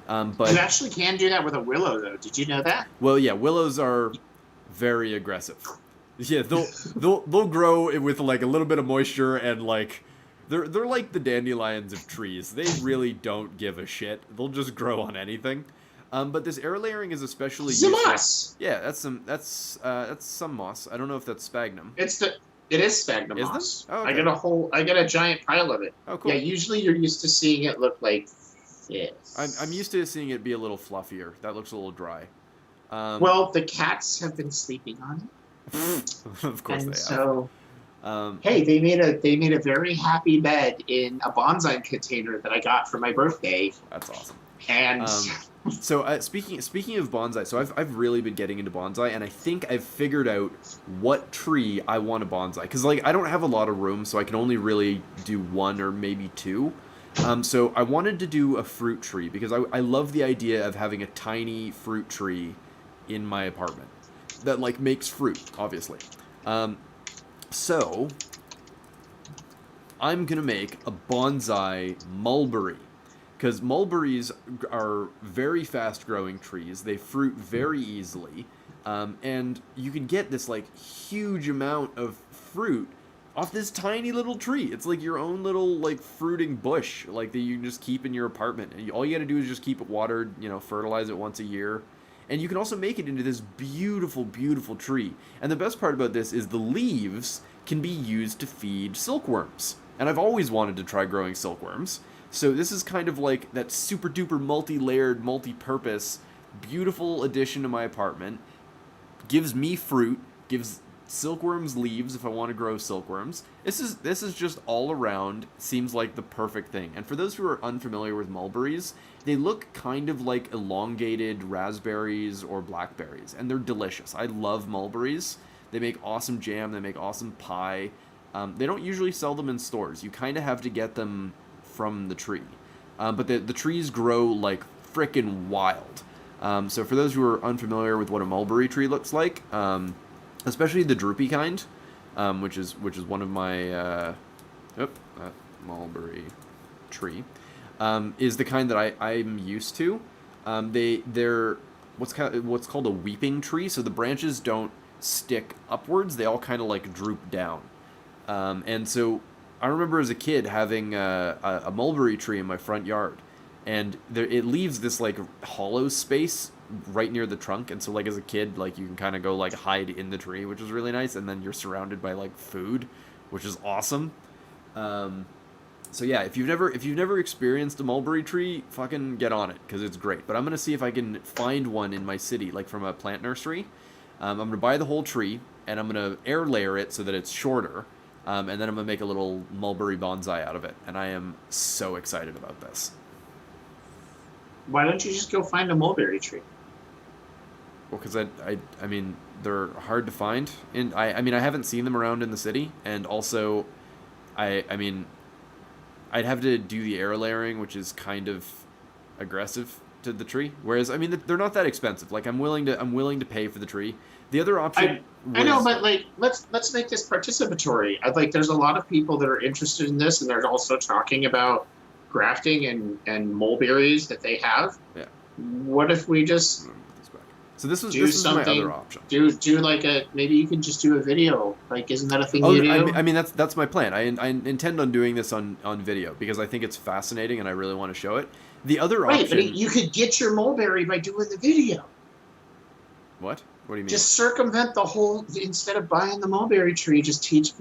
But you actually can do that with a willow, though. Did you know that? Well, yeah, willows are very aggressive. Yeah, they'll grow with like a little bit of moisture, and like they're like the dandelions of trees. They really don't give a shit. They'll just grow on anything. But this air layering is especially useful. Moss. Yeah, that's some moss. I don't know if that's sphagnum. It is sphagnum Is moss. Oh, okay. I got a giant pile of it. Oh, cool. Yeah, usually you're used to seeing it look like this. I'm used to seeing it be a little fluffier. That looks a little dry. Well, the cats have been sleeping on it. Of course and they have. So, Hey, they made a very happy bed in a bonsai container that I got for my birthday. That's awesome. And so speaking of bonsai, so I've really been getting into bonsai, and I think I've figured out what tree I want to bonsai, because like I don't have a lot of room, so I can only really do one or maybe two. So I wanted to do a fruit tree because I love the idea of having a tiny fruit tree in my apartment that like makes fruit, obviously. So I'm gonna make a bonsai mulberry, because mulberries are very fast growing trees. They fruit very easily, and you can get this like huge amount of fruit off this tiny little tree. It's like your own little like fruiting bush, like that you can just keep in your apartment. And all you got to do is just keep it watered, fertilize it once a year. And you can also make it into this beautiful, beautiful tree. And the best part about this is the leaves can be used to feed silkworms. And I've always wanted to try growing silkworms. So this is kind of like that super duper multi-layered, multi-purpose, beautiful addition to my apartment. Gives me fruit, gives silkworms leaves if I want to grow silkworms. This is just all around seems like the perfect thing. And for those who are unfamiliar with mulberries, they look kind of like elongated raspberries or blackberries, and they're delicious. I love mulberries. They make awesome jam, they make awesome pie. They don't usually sell them in stores. You kind of have to get them from the tree. But the trees grow like frickin' wild. So for those who are unfamiliar with what a mulberry tree looks like, especially the droopy kind, which is one of my mulberry tree, is the kind that I'm used to. They're what's called a weeping tree. So the branches don't stick upwards; they all kind of like droop down. And so I remember as a kid having a mulberry tree in my front yard, and it leaves this like hollow space right near the trunk, and so like as a kid, like you can kind of go like hide in the tree, which is really nice, and then you're surrounded by like food, which is awesome. Um, so yeah, if you've never experienced a mulberry tree, fucking get on it because it's great. But I'm gonna see if I can find one in my city, like from a plant nursery. I'm gonna buy the whole tree and I'm gonna air layer it so that it's shorter, and then I'm gonna make a little mulberry bonsai out of it. And I am so excited about this. Why don't you just go find a mulberry tree? Well, because I mean, they're hard to find, and I mean, I haven't seen them around in the city, and also, I mean, I'd have to do the air layering, which is kind of aggressive to the tree. Whereas, I mean, they're not that expensive. Like, I'm willing to pay for the tree. The other option I know, was, but like let's make this participatory. I like there's a lot of people that are interested in this, and they're also talking about grafting and mulberries that they have. yeah. What if we just So this was do this is my something? other option. Do like a maybe you can just do a video. Like, isn't that a thing Oh, you do? I mean that's my plan. I intend on doing this on video because I think it's fascinating and I really want to show it. The other Right, option. but you could get your mulberry by doing the video. What? What do you mean? Just circumvent the whole. Instead of buying the mulberry tree, just teach.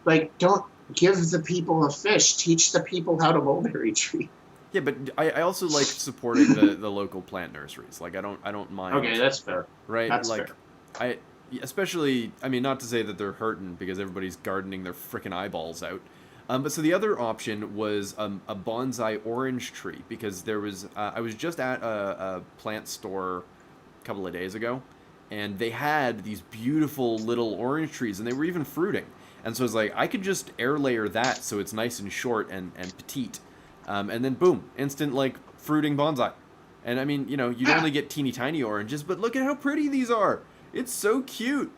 Like, don't give the people a fish. Teach the people how to mulberry tree. Yeah, but I also like supporting the local plant nurseries. Like I don't mind. Okay, that's fair. Right? That's like fair. I especially I mean not to say that they're hurting because everybody's gardening their frickin' eyeballs out. But so the other option was a bonsai orange tree because there was I was just at a plant store a couple of days ago, and they had these beautiful little orange trees, and they were even fruiting. And so I was like, I could just air layer that so it's nice and short and petite. And then boom, instant like fruiting bonsai. And I mean, you'd only get teeny tiny oranges, but look at how pretty these are. It's so cute.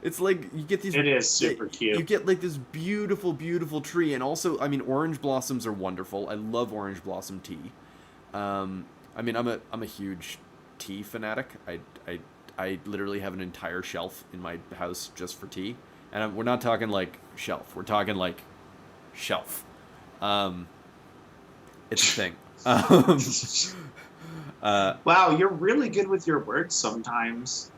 It's like you get these. It is super cute. You get like this beautiful, beautiful tree, and also, I mean, orange blossoms are wonderful. I love orange blossom tea. I mean, I'm a huge tea fanatic. I literally have an entire shelf in my house just for tea, and we're not talking like shelf. We're talking like shelf. It's a thing. Wow, you're really good with your words sometimes.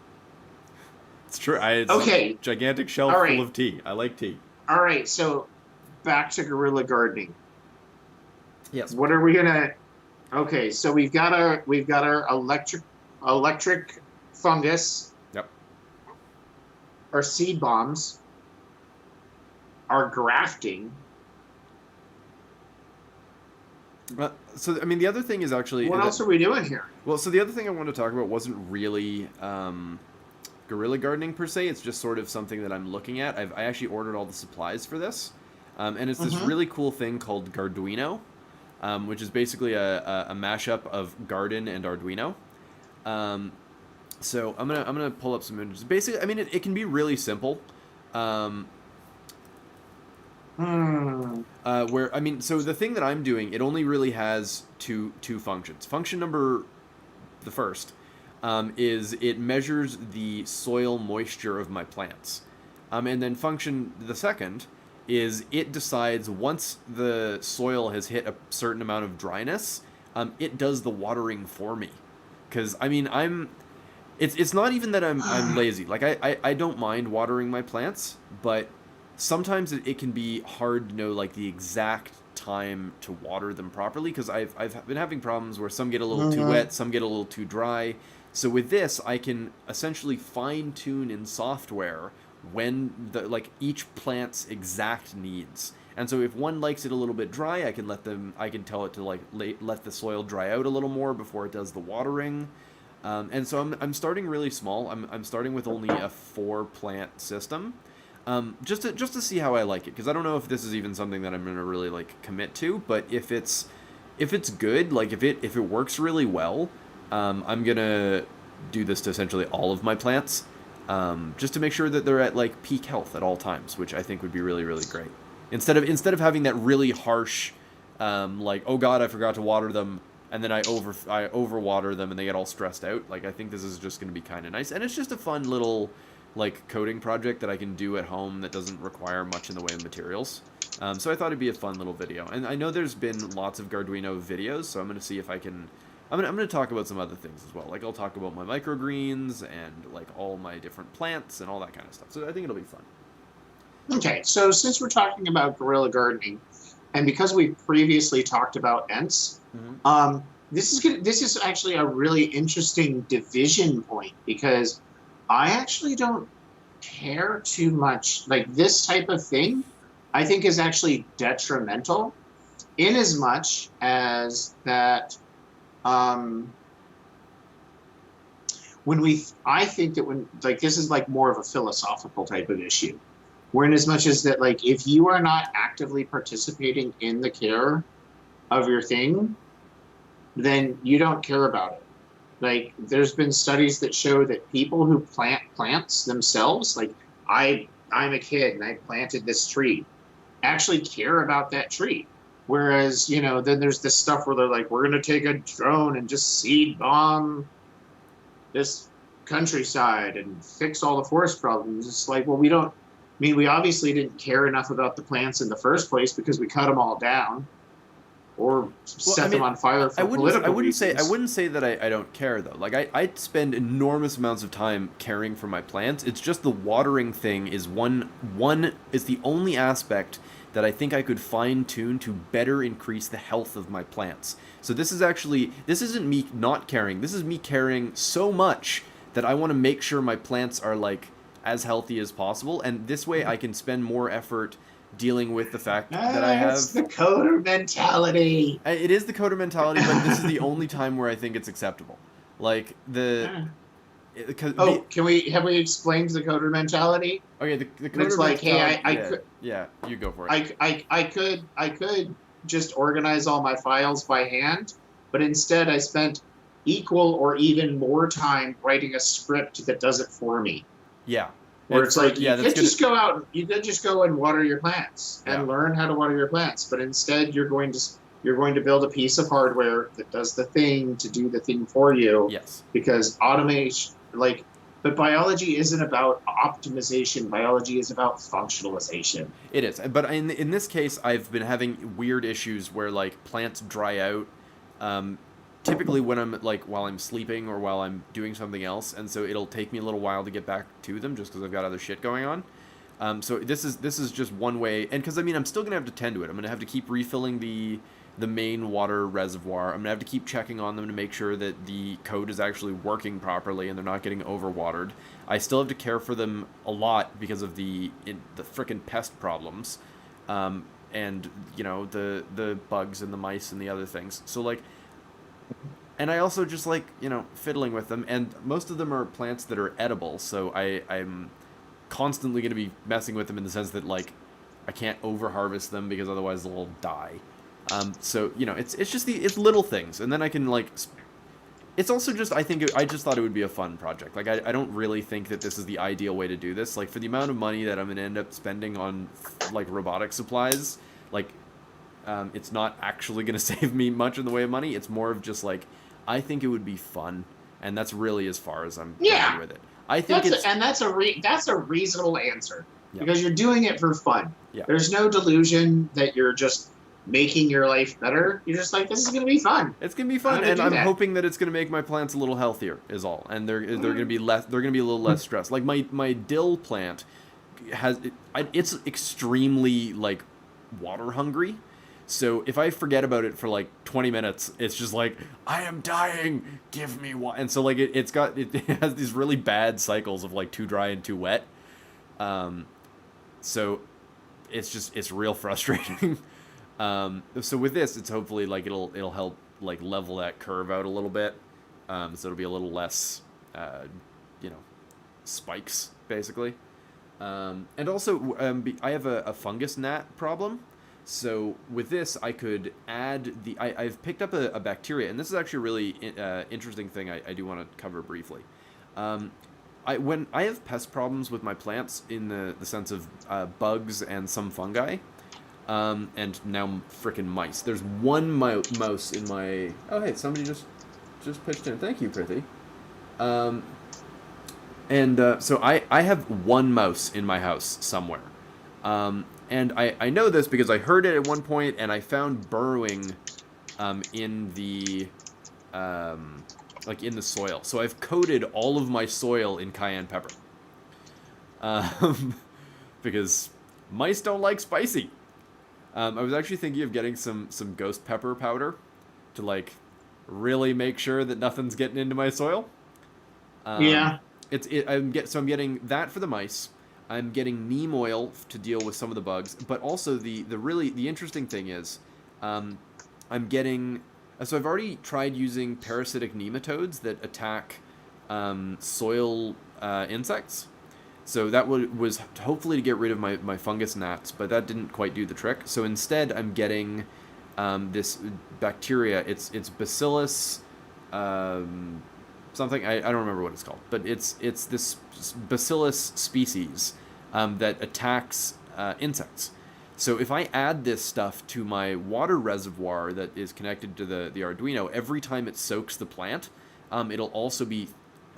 It's true. It's Okay. a gigantic shelf All right. full of tea. I like tea. All right, so back to guerrilla gardening. Yes. What are we gonna? Okay, so we've got our electric fungus, Yep. our seed bombs, our grafting. So I mean, the other thing is actually. What else are we doing here? Well, so the other thing I want to talk about wasn't really guerrilla gardening per se. It's just sort of something that I'm looking at. I actually ordered all the supplies for this, and it's this really cool thing called Garduino, which is basically a mashup of Garden and Arduino. So I'm gonna pull up some images. Basically, I mean, it can be really simple. Where I mean, so the thing that I'm doing, it only really has two functions. Function number the first is it measures the soil moisture of my plants, and then function the second is it decides once the soil has hit a certain amount of dryness, it does the watering for me. Because I mean, it's not even that I'm lazy. Like I don't mind watering my plants, but sometimes it can be hard to know like the exact time to water them properly because I've been having problems where some get a little too wet, some get a little too dry. So with this, I can essentially fine tune in software when each plant's exact needs. And so if one likes it a little bit dry, I can tell it to let the soil dry out a little more before it does the watering. And so I'm starting really small. I'm starting with only a 4-plant system. Just to see how I like it, because I don't know if this is even something that I'm gonna really like commit to. But if it's good, like if it works really well, I'm gonna do this to essentially all of my plants, just to make sure that they're at like peak health at all times, which I think would be really, really great. Instead of having that really harsh, like, oh god, I forgot to water them, and then I overwater them and they get all stressed out. Like, I think this is just gonna be kind of nice, and it's just a fun little like coding project that I can do at home that doesn't require much in the way of materials. So I thought it'd be a fun little video. And I know there's been lots of Garduino videos, so I'm going to see if I can I'm gonna talk about some other things as well. Like I'll talk about my microgreens and like all my different plants and all that kind of stuff. So I think it'll be fun. Okay, so since we're talking about guerrilla gardening, and because we previously talked about Ents, Hmm. this is actually a really interesting division point because I actually don't care too much. Like this type of thing, I think is actually detrimental, in as much as that um, I think that when like this is like more of a philosophical type of issue, where in as much as that like if you are not actively participating in the care of your thing, then you don't care about it. Like there's been studies that show that people who plant plants themselves, like I'm a kid and I planted this tree, actually care about that tree. Whereas, then there's this stuff where they're like, we're gonna take a drone and just seed bomb this countryside and fix all the forest problems. It's like, well, we obviously didn't care enough about the plants in the first place because we cut them all down or Well, set them on fire for political reasons. I wouldn't say that I don't care though. Like I spend enormous amounts of time caring for my plants. It's just the watering thing is one is the only aspect that I think I could fine tune to better increase the health of my plants. So this isn't me not caring. This is me caring so much that I want to make sure my plants are like as healthy as possible, and this way I can spend more effort dealing with the fact that I have. It's the coder mentality. It is the coder mentality, but this is the only time where I think it's acceptable. Like Have we explained the coder mentality? okay, the coder It's like, hey, mentality. Yeah, you go for it. I could just organize all my files by hand, but instead I spent equal or even more time writing a script that does it for me. Yeah. Where it's like yeah, you could just go and water your plants and learn how to water your plants, but instead you're going to build a piece of hardware that does the thing to do the thing for you. Yes. Because automation, but biology isn't about optimization. Biology is about functionalization. It is, but in this case, I've been having weird issues where like plants dry out. Typically when I'm like while I'm sleeping or while I'm doing something else, and so it'll take me a little while to get back to them just because I've got other shit going on. So this is just one way, and because I'm still gonna have to tend to it. I'm gonna have to keep refilling the main water reservoir. I'm gonna have to keep checking on them to make sure that the code is actually working properly and they're not getting overwatered. I still have to care for them a lot because of the frickin' pest problems, and the bugs and the mice and the other things. So like. And I also just like, fiddling with them, and most of them are plants that are edible, so I'm constantly going to be messing with them in the sense that, like, I can't over-harvest them because otherwise they'll all die. So, it's just it's little things, and then I can, like, it's also just, I just thought it would be a fun project. Like, I don't really think that this is the ideal way to do this. Like, for the amount of money that I'm going to end up spending on, like, robotic supplies, like, it's not actually going to save me much in the way of money. It's more of just like, I think it would be fun, and that's really as far as I'm going with it. I think that's a reasonable answer Yeah. because you're doing it for fun. Yeah. There's no delusion that you're just making your life better. You're just like, this is gonna be fun. It's gonna be fun, and I'm hoping that it's gonna make my plants a little healthier. Is all, and they're gonna be less. They're gonna be a little less stressed. Like my dill plant it's extremely like water hungry. So if I forget about it for like 20 minutes, it's just like, I am dying, give me water. And so like it has these really bad cycles of like too dry and too wet. So it's real frustrating. So with this, it's hopefully like it'll help like level that curve out a little bit. So it'll be a little less, spikes basically. And also I have a fungus gnat problem. So with this, I could add I've picked up a bacteria, and this is actually a really interesting thing I do want to cover briefly. When I have pest problems with my plants in the sense of bugs and some fungi, and now frickin' mice. There's one mouse in my... Oh, hey, somebody just pitched in. Thank you, Prithi. So I have one mouse in my house somewhere. And I know this because I heard it at one point, and I found burrowing in the like in the soil. So I've coated all of my soil in cayenne pepper. Because mice don't like spicy. I was actually thinking of getting some ghost pepper powder to like really make sure that nothing's getting into my soil. Yeah. I'm getting that for the mice. I'm getting neem oil to deal with some of the bugs, but also the interesting thing is, I'm getting. So I've already tried using parasitic nematodes that attack soil insects. So that was hopefully to get rid of my fungus gnats, but that didn't quite do the trick. So instead, I'm getting this bacteria. It's Bacillus something. I don't remember what it's called, but it's this Bacillus species that attacks insects. So if I add this stuff to my water reservoir that is connected to the Arduino, every time it soaks the plant, it'll also be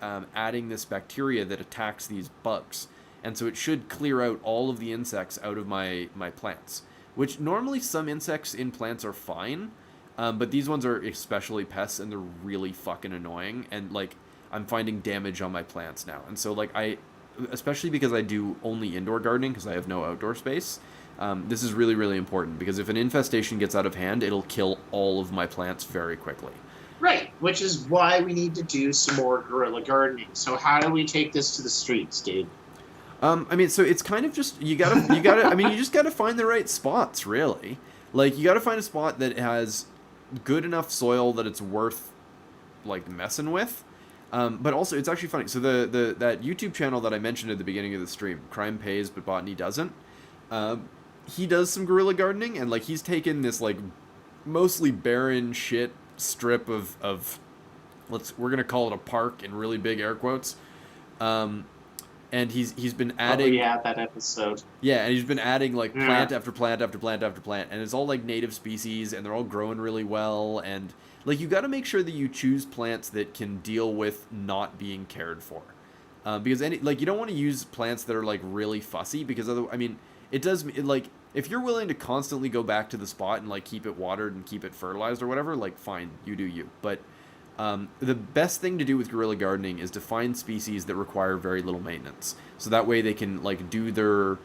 adding this bacteria that attacks these bugs. And so it should clear out all of the insects out of my plants, which normally some insects in plants are fine, but these ones are especially pests, and they're really fucking annoying. And like, I'm finding damage on my plants now. And so like especially because I do only indoor gardening because I have no outdoor space, this is really, really important, because if an infestation gets out of hand, it'll kill all of my plants very quickly. Right, which is why we need to do some more guerrilla gardening. So how do we take this to the streets, dude? I mean, so it's kind of just, you gotta, I mean, you just gotta find the right spots, really. Like, you gotta find a spot that has good enough soil that it's worth, like, messing with. But also, it's actually funny. So that YouTube channel that I mentioned at the beginning of the stream, Crime Pays But Botany Doesn't, he does some guerrilla gardening, and, like, he's taken this, like, mostly barren shit strip of we're gonna call it a park in really big air quotes, and he's been adding. Oh yeah, that episode. Yeah, and he's been adding like plant after plant after plant after plant, and it's all like native species, and they're all growing really well. And like, you got to make sure that you choose plants that can deal with not being cared for, because you don't want to use plants that are like really fussy, because otherwise, I mean, like, if you're willing to constantly go back to the spot and like keep it watered and keep it fertilized or whatever, like, fine, you do you. But the best thing to do with guerrilla gardening is to find species that require very little maintenance, so that way they can like do their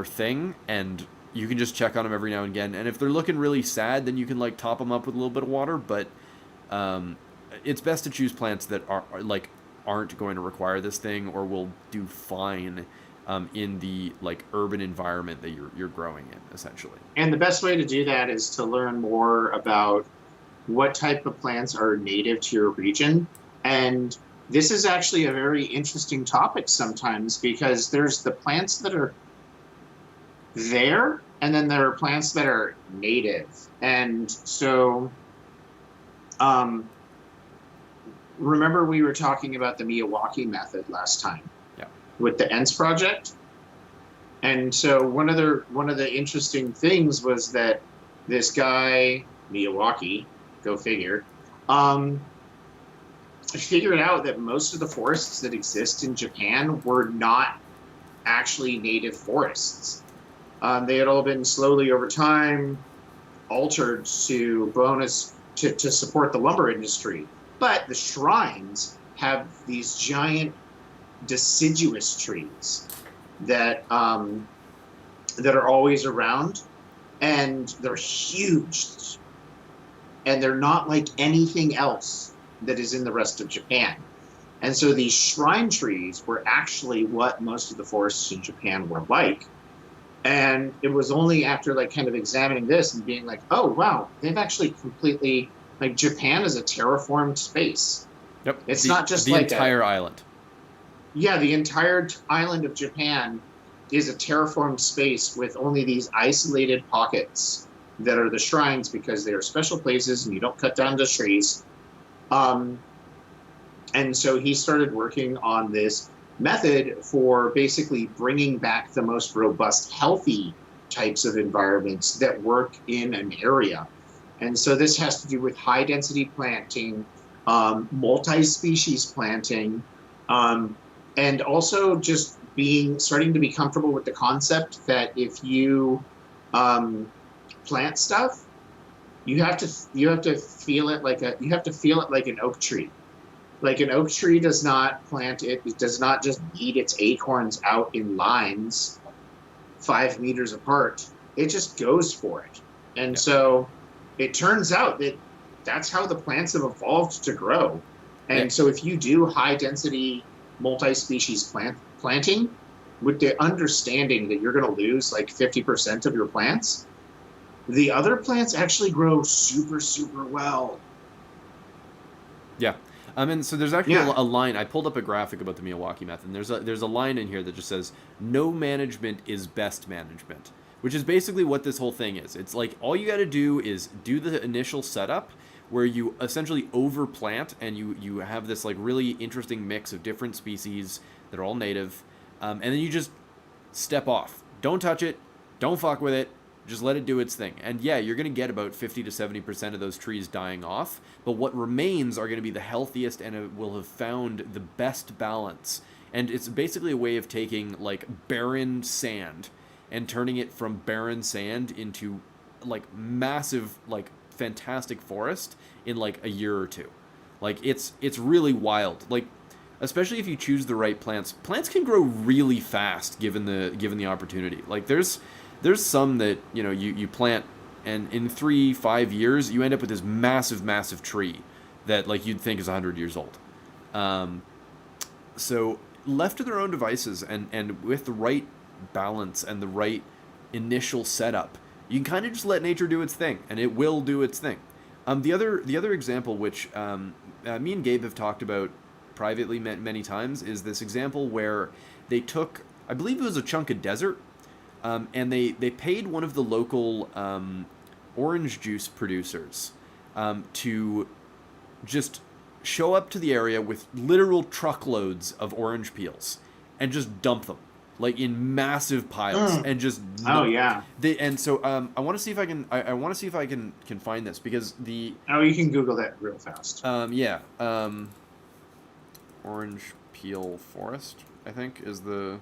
thing, and you can just check on them every now and again. And if they're looking really sad, then you can like top them up with a little bit of water. But it's best to choose plants that aren't going to require this thing, or will do fine in the like urban environment that you're growing in, essentially. And the best way to do that is to learn more about what type of plants are native to your region. And this is actually a very interesting topic sometimes, because there's the plants that are there, and then there are plants that are native. And so remember we were talking about the Miyawaki method last time. With the ENS project. And so one of the interesting things was that this guy, Miyawaki, go figure, figured out that most of the forests that exist in Japan were not actually native forests. They had all been slowly over time altered to support the lumber industry. But the shrines have these giant deciduous trees that are always around, and they're huge, and they're not like anything else that is in the rest of Japan. And so these shrine trees were actually what most of the forests in Japan were like. And it was only after like kind of examining this and being like, oh wow, they've actually completely, like, Japan is a terraformed space. Yep. It's not just the like entire island. Yeah, the entire island of Japan is a terraformed space with only these isolated pockets that are the shrines, because they are special places and you don't cut down the trees. And so he started working on this method for basically bringing back the most robust, healthy types of environments that work in an area. And so this has to do with high density planting, multi-species planting, and also just starting to be comfortable with the concept that if you plant stuff, you have to feel it like an oak tree. Like an oak tree does not plant it does not just beat its acorns out in lines 5 meters apart. It just goes for it. And so it turns out that that's how the plants have evolved to grow. And so if you do high density multi-species planting with the understanding that you're going to lose like 50% of your plants, the other plants actually grow super, super well. Yeah. And so there's actually a line. I pulled up a graphic about the Miyawaki method, and there's a line in here that just says, no management is best management, which is basically what this whole thing is. It's like all you got to do is do the initial setup where you essentially overplant, and you have this like really interesting mix of different species that are all native, and then you just step off. Don't touch it. Don't fuck with it. Just let it do its thing. And yeah, you're going to get about 50 to 70% of those trees dying off, but what remains are going to be the healthiest, and it will have found the best balance. And it's basically a way of taking like barren sand and turning it from barren sand into like massive, like fantastic forest in like a year or two. Like it's really wild. Like especially if you choose the right plants. Plants can grow really fast given the opportunity. Like there's some that, you know, you plant, and in 3-5 years you end up with this massive tree that like you'd think is 100 years old. So left to their own devices, and with the right balance and the right initial setup, you can kind of just let nature do its thing, and it will do its thing. The other example, which me and Gabe have talked about privately many times, is this example where they took, I believe it was a chunk of desert, and they paid one of the local orange juice producers to just show up to the area with literal truckloads of orange peels and just dump them like in massive piles and just and so I want to see if I can I want to see if I can find this, because you can Google that real fast. Orange peel forest, I think, is the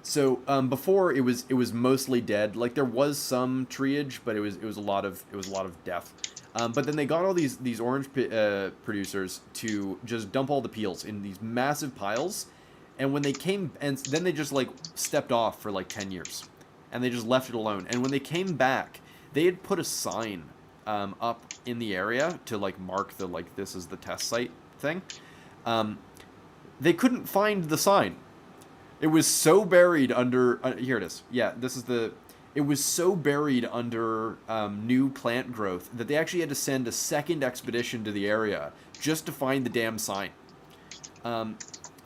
So before it was mostly dead. Like there was some treeage, but it was a lot of death. But then they got all these orange producers to just dump all the peels in these massive piles, and when they came, and then they just like stepped off for like 10 years, and they just left it alone. And when they came back, they had put a sign up in the area to like mark the like this is the test site thing. They couldn't find the sign. It was so buried under... here it is. Yeah, this is the... It was so buried under new plant growth that they actually had to send a second expedition to the area just to find the damn sign.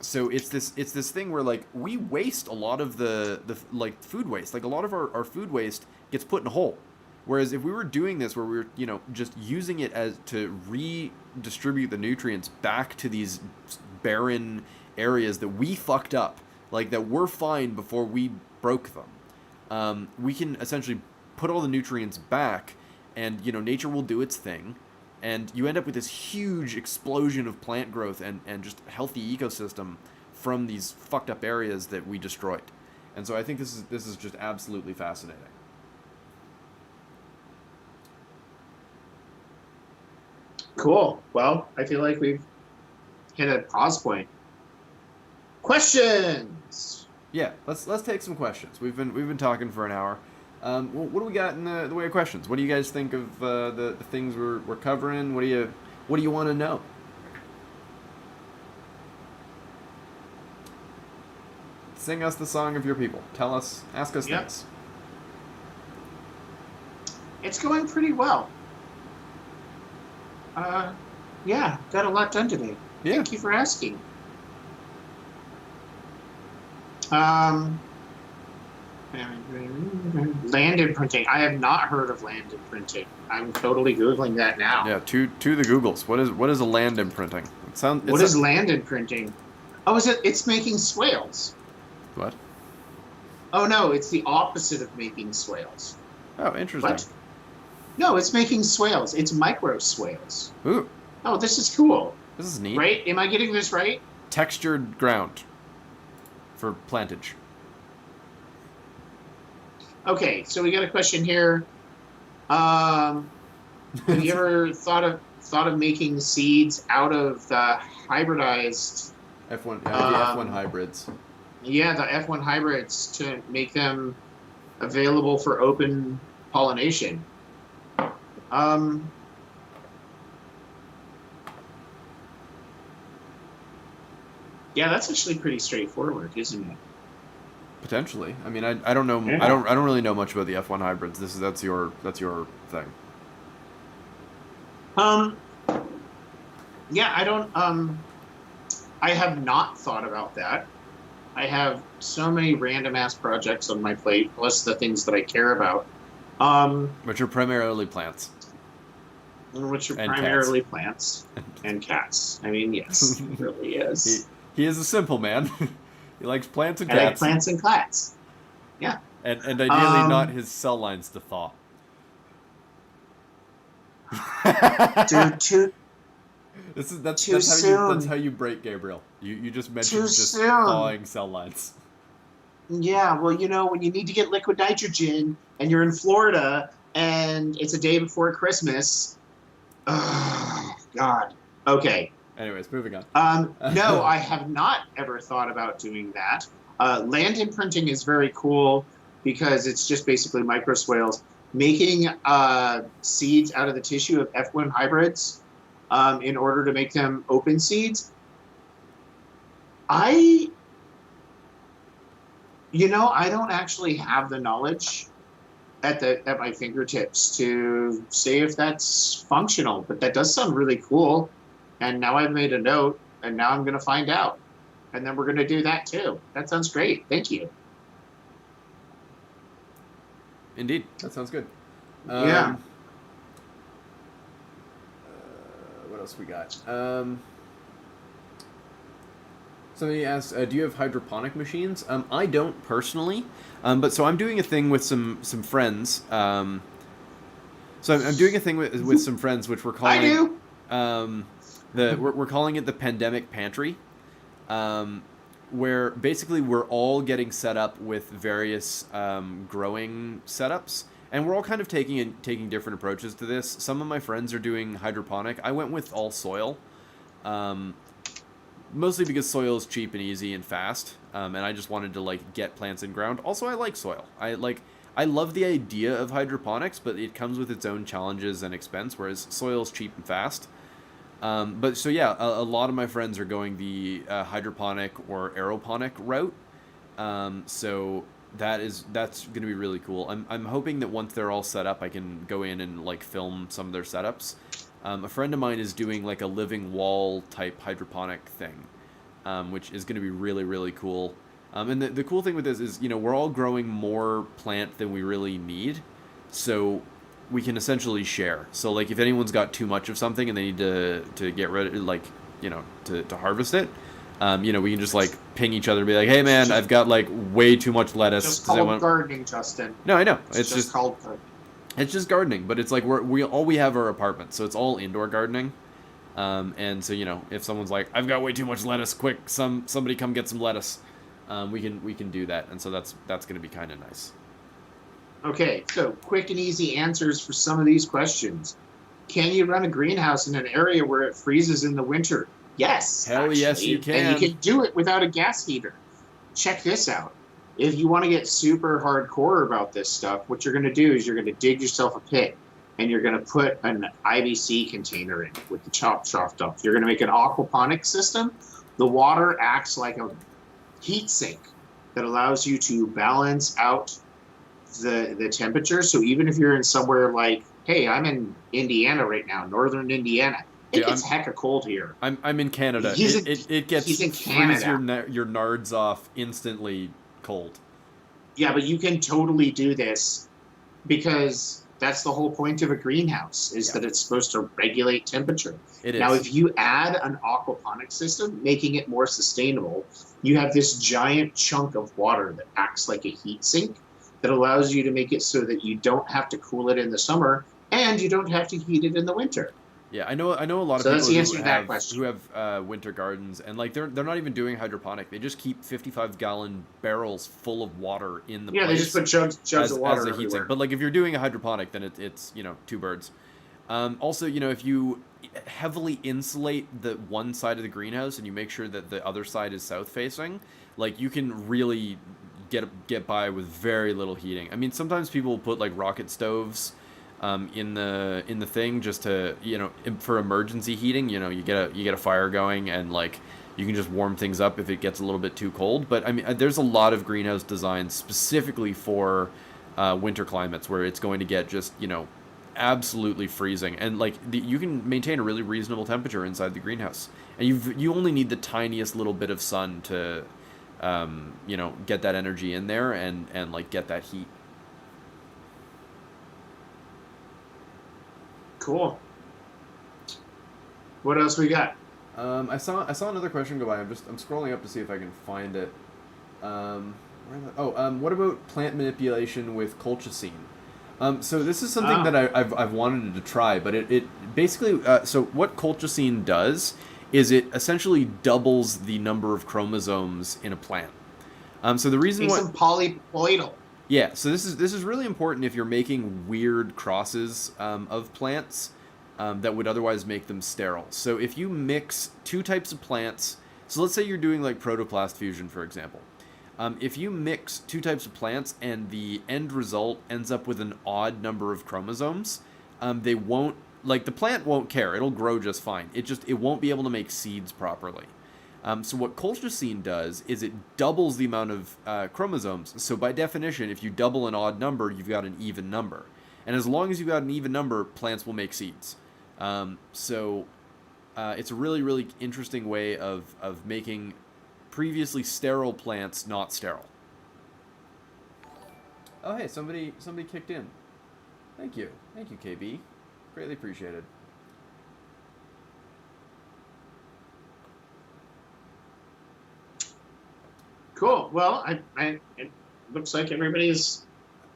So it's this thing where like we waste a lot of the like food waste. Like a lot of our food waste gets put in a hole. Whereas if we were doing this where we were, you know, just using it as to redistribute the nutrients back to these barren areas that we fucked up, like that were fine before we broke them, we can essentially put all the nutrients back, and you know nature will do its thing, and you end up with this huge explosion of plant growth and just healthy ecosystem from these fucked up areas that we destroyed. And so I think this is just absolutely fascinating. Cool. Well, I feel like we've hit a pause point. Questions. Yeah, let's take some questions. We've been talking for an hour. What do we got in the way of questions? What do you guys think of the things we're covering? What do you want to know? Sing us the song of your people. Ask us things. It's going pretty well. Yeah, got a lot done today. Yeah. Thank you for asking. Land imprinting. I have not heard of land imprinting. I'm totally Googling that now. Yeah, to the Googles. What is a land imprinting? What is land imprinting? Oh, it's making swales. What? Oh no, it's the opposite of making swales. Oh, interesting. What? No, it's making swales. It's micro swales. Ooh. Oh, this is cool. This is neat. Right? Am I getting this right? Textured ground for plantage. Okay, so we got a question here. Have you ever thought of making seeds out of the hybridized? F1, the F1 hybrids. Yeah, the F1 hybrids to make them available for open pollination. Yeah, that's actually pretty straightforward, isn't it? Potentially. I mean, I don't know. Yeah. I don't really know much about the F1 hybrids. That's your thing. Yeah, I don't. I have not thought about that. I have so many random ass projects on my plate, plus the things that I care about. Which are primarily plants. Which are And primarily cats. plants and cats. I mean, yes, it really is. He is a simple man. He likes plants and I like cats. plants and cats. Yeah. And ideally not his cell lines to thaw. Dude, That's how you break Gabriel. You just mentioned Too just soon. thawing cell lines. Yeah, well, when you need to get liquid nitrogen and you're in Florida and it's a day before Christmas. Oh, God. Okay. Anyways, moving on. No, I have not ever thought about doing that. Land imprinting is very cool because it's just basically micro swales. Making seeds out of the tissue of F1 hybrids in order to make them open seeds. I don't actually have the knowledge at my fingertips to say if that's functional, but that does sound really cool. And now I've made a note, and now I'm going to find out. And then we're going to do that too. That sounds great. Thank you. Indeed, that sounds good. Yeah. What else we got? Somebody asked, do you have hydroponic machines? I don't personally, but so I'm doing a thing with some friends. So I'm doing a thing with some friends, which we're calling. I do. We're calling it the Pandemic Pantry, where basically we're all getting set up with various growing setups, and we're all kind of taking different approaches to this. Some of my friends are doing hydroponic. I went with all soil, mostly because soil is cheap and easy and fast, and I just wanted to get plants in ground. Also, I like soil. I love the idea of hydroponics, but it comes with its own challenges and expense, whereas soil is cheap and fast. But so yeah, a lot of my friends are going the hydroponic or aeroponic route. So that's going to be really cool. I'm hoping that once they're all set up, I can go in and film some of their setups. A friend of mine is doing a living wall type hydroponic thing, which is going to be really, really cool. And the cool thing with this is, we're all growing more plant than we really need. So we can essentially share. So if anyone's got too much of something and they need to get rid of, to harvest it, we can just ping each other and be like, hey man, I've got way too much lettuce. Just called gardening, Justin. No, I know. It's just called gardening. It's just gardening, but it's we have our apartments, so it's all indoor gardening. And so if someone's like, I've got way too much lettuce, quick, somebody come get some lettuce, we can do that, and so that's gonna be kind of nice. Okay, so quick and easy answers for some of these questions. Can you run a greenhouse in an area where it freezes in the winter? Yes. Hell actually. yes, you can. And you can do it without a gas heater. Check this out. If you want to get super hardcore about this stuff, what you're going to do is you're going to dig yourself a pit, and you're going to put an IBC container in with the chopped off. You're going to make an aquaponic system. The water acts like a heat sink that allows you to balance out the temperature. So even if you're in somewhere hey, I'm in Indiana right now, northern Indiana. It gets hecka cold here. I'm in Canada. It gets he's in freeze Canada. your nards off instantly cold. Yeah, but you can totally do this because that's the whole point of a greenhouse is that it's supposed to regulate temperature. It is. Now, if you add an aquaponic system, making it more sustainable, you have this giant chunk of water that acts like a heat sink that allows you to make it so that you don't have to cool it in the summer and you don't have to heat it in the winter. Yeah, I know a lot of So that's people the answer to that who question. have winter gardens, and like they're not even doing hydroponic. They just keep 55-gallon barrels full of water in the Yeah, they just place put jugs of as water a heat sink. everywhere. But like if you're doing a hydroponic, then it's two birds. Also, if you heavily insulate the one side of the greenhouse and you make sure that the other side is south facing, like you can really get by with very little heating. I mean, sometimes people will put like rocket stoves in the thing just to for emergency heating. You get a fire going and like you can just warm things up if it gets a little bit too cold. But I mean, there's a lot of greenhouse designs specifically for winter climates where it's going to get just absolutely freezing, and like you can maintain a really reasonable temperature inside the greenhouse, and you only need the tiniest little bit of sun to get that energy in there and like get that heat. Cool. What else we got? I saw another question go by. I'm scrolling up to see if I can find it. What about plant manipulation with colchicine? So this is something Oh, that I've wanted to try, but it basically so what colchicine does is it essentially doubles the number of chromosomes in a plant. So the reason makes why them polyploidal. Yeah, so this is really important if you're making weird crosses of plants that would otherwise make them sterile. So if you mix two types of plants, so let's say you're doing like protoplast fusion, for example. If you mix two types of plants and the end result ends up with an odd number of chromosomes, they won't like the plant won't care. It'll grow just fine. It won't be able to make seeds properly. So what colchicine does is it doubles the amount of chromosomes. So by definition, if you double an odd number, you've got an even number. And as long as you've got an even number, plants will make seeds. It's a really, really interesting way of making previously sterile plants not sterile. Oh, hey, somebody kicked in. Thank you, KB. Greatly appreciated. Cool. Well, it looks like everybody's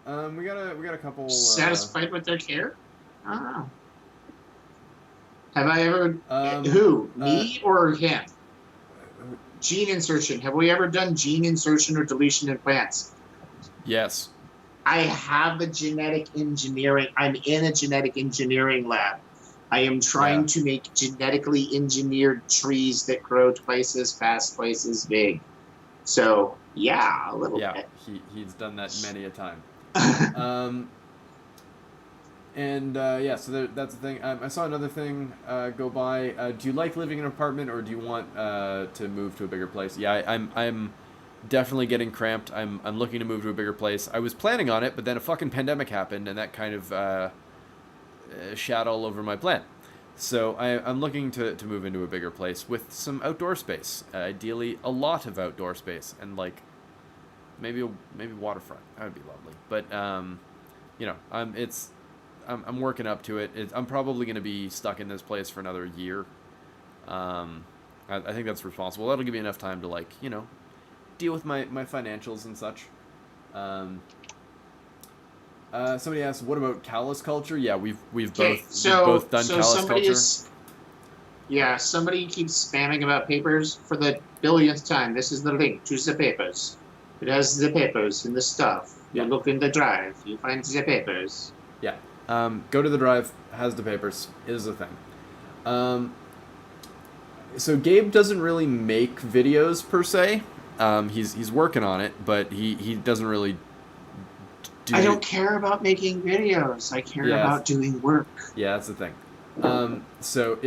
We got a couple. satisfied with their care. I don't know. Have I ever? Um, Who? uh, Me or him? Gene insertion. Have we ever done gene insertion or deletion in plants? yes. I have a genetic engineering. I'm in a genetic engineering lab. I am trying Yeah. to make genetically engineered trees that grow twice as fast, twice as big. So yeah, a little Yeah. bit. He's done that many a time. Um, so that's the thing. I saw another thing go by. Do you like living in an apartment, or do you want to move to a bigger place? Yeah, I'm definitely getting cramped. I'm looking to move to a bigger place. I was planning on it, but then a fucking pandemic happened, and that kind of shat all over my plan. So I'm looking to move into a bigger place with some outdoor space. Ideally, a lot of outdoor space, and like maybe waterfront. That would be lovely. But I'm working up to it. I'm probably going to be stuck in this place for another year. I think that's responsible. That'll give me enough time to deal with my financials and such. Somebody asked, what about callus culture? Yeah, we've Okay, both done so callus somebody culture. somebody keeps spamming about papers for the billionth time. This is the link to the papers. It has the papers and the stuff. You Yeah. look in the drive, you find the papers. Yeah. Go to the drive. Has the papers. Is the thing. So Gabe doesn't really make videos per se. He's working on it, but he doesn't really do. I don't care about making videos. I care Yeah. about doing work. Yeah, that's the thing. So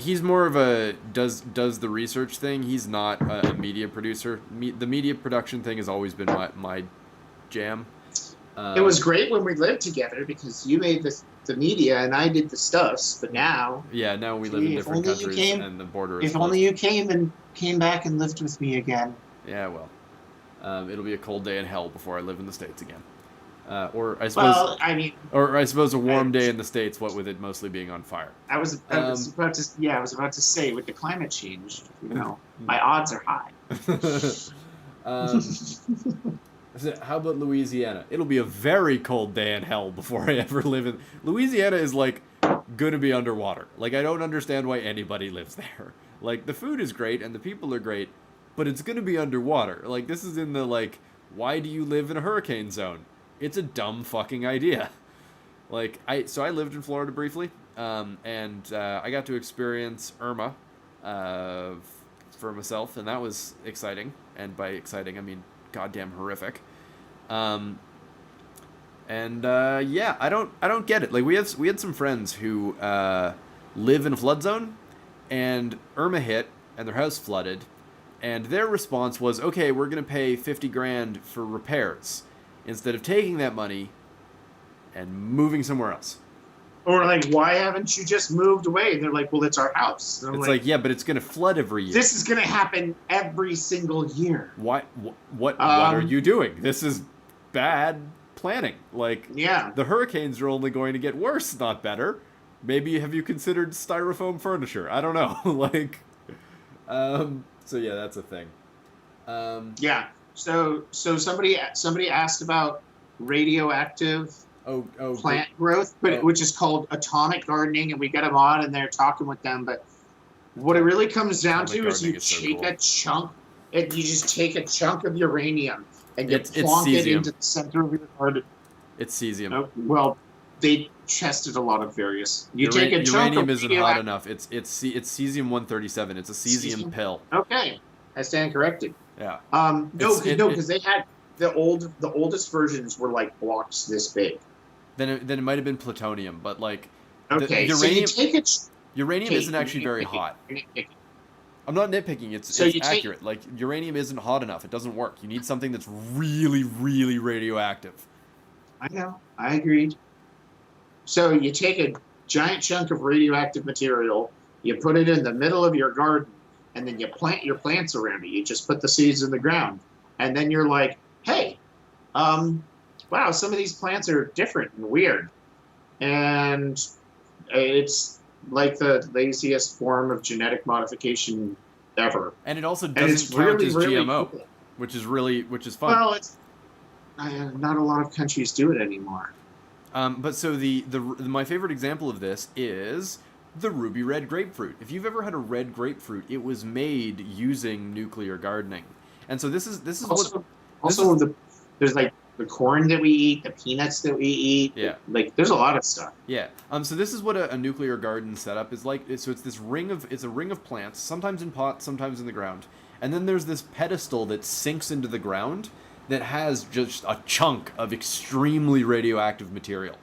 he's more of a does the research thing. He's not a media producer. The media production thing has always been my jam. It was great when we lived together because you made the media and I did the stuffs. But now, Yeah, now we live in Gee, if different only you countries came- and the border is if only closed. you came back and lived with me again. Yeah, well, it'll be a cold day in hell before I live in the States again. Or I suppose, Well, I mean, a warm day in the States. What with it mostly being on fire. I was about to say with the climate change, my odds are high. um, so how about Louisiana? It'll be a very cold day in hell before I ever live in. Louisiana is like gonna be underwater. Like, I don't understand why anybody lives there. Like, the food is great and the people are great, but it's gonna be underwater. Like, this is in the, like, why do you live in a hurricane zone? It's a dumb fucking idea. Like, I lived in Florida briefly, and I got to experience Irma for myself, and that was exciting. And by exciting, I mean goddamn horrific. Yeah, I don't get it. Like, we had some friends who live in a flood zone, and Irma hit, and their house flooded, and their response was, okay, we're gonna pay 50 grand for repairs, instead of taking that money and moving somewhere else. Or like, why haven't you just moved away? And they're like, well, it's our house. It's like, yeah, but it's gonna flood every year. This is gonna happen every single year. Why? What are you doing? This is bad planning. Like, yeah, the hurricanes are only going to get worse, not better. Maybe have you considered styrofoam furniture? I don't know. Like, so yeah, that's a thing. Yeah. So somebody asked about radioactive plant growth, which is called atomic gardening, and we got them on, and they're talking with them. But what it really comes down to is you take a chunk, you just take a chunk of uranium and you plonk it into the center of your garden. It's cesium. Oh, well, they tested a lot of various. You take a chunk uranium of isn't hot enough. It's cesium-137. It's a cesium pill. Okay, I stand corrected. Yeah. Because they had the oldest versions were like blocks this big. Then it might have been plutonium, but like, okay, uranium, so you take uranium isn't actually very hot. I'm not nitpicking. It's accurate. Like, uranium isn't hot enough. It doesn't work. You need something that's really, really radioactive. I know. I agreed. So you take a giant chunk of radioactive material, you put it in the middle of your garden, and then you plant your plants around it. You just put the seeds in the ground. And then you're like, hey, wow, some of these plants are different and weird. And it's like the laziest form of genetic modification ever. And it also doesn't count as GMO, cool. which is fun. Well, not a lot of countries do it anymore. But so my favorite example of this is the ruby red grapefruit. If you've ever had a red grapefruit, it was made using nuclear gardening. And so this is there's like the corn that we eat, the peanuts that we eat. Yeah. Like, there's a lot of stuff. Yeah. So this is what a nuclear garden setup is like. So it's a ring of plants, sometimes in pots, sometimes in the ground. And then there's this pedestal that sinks into the ground that has just a chunk of extremely radioactive material.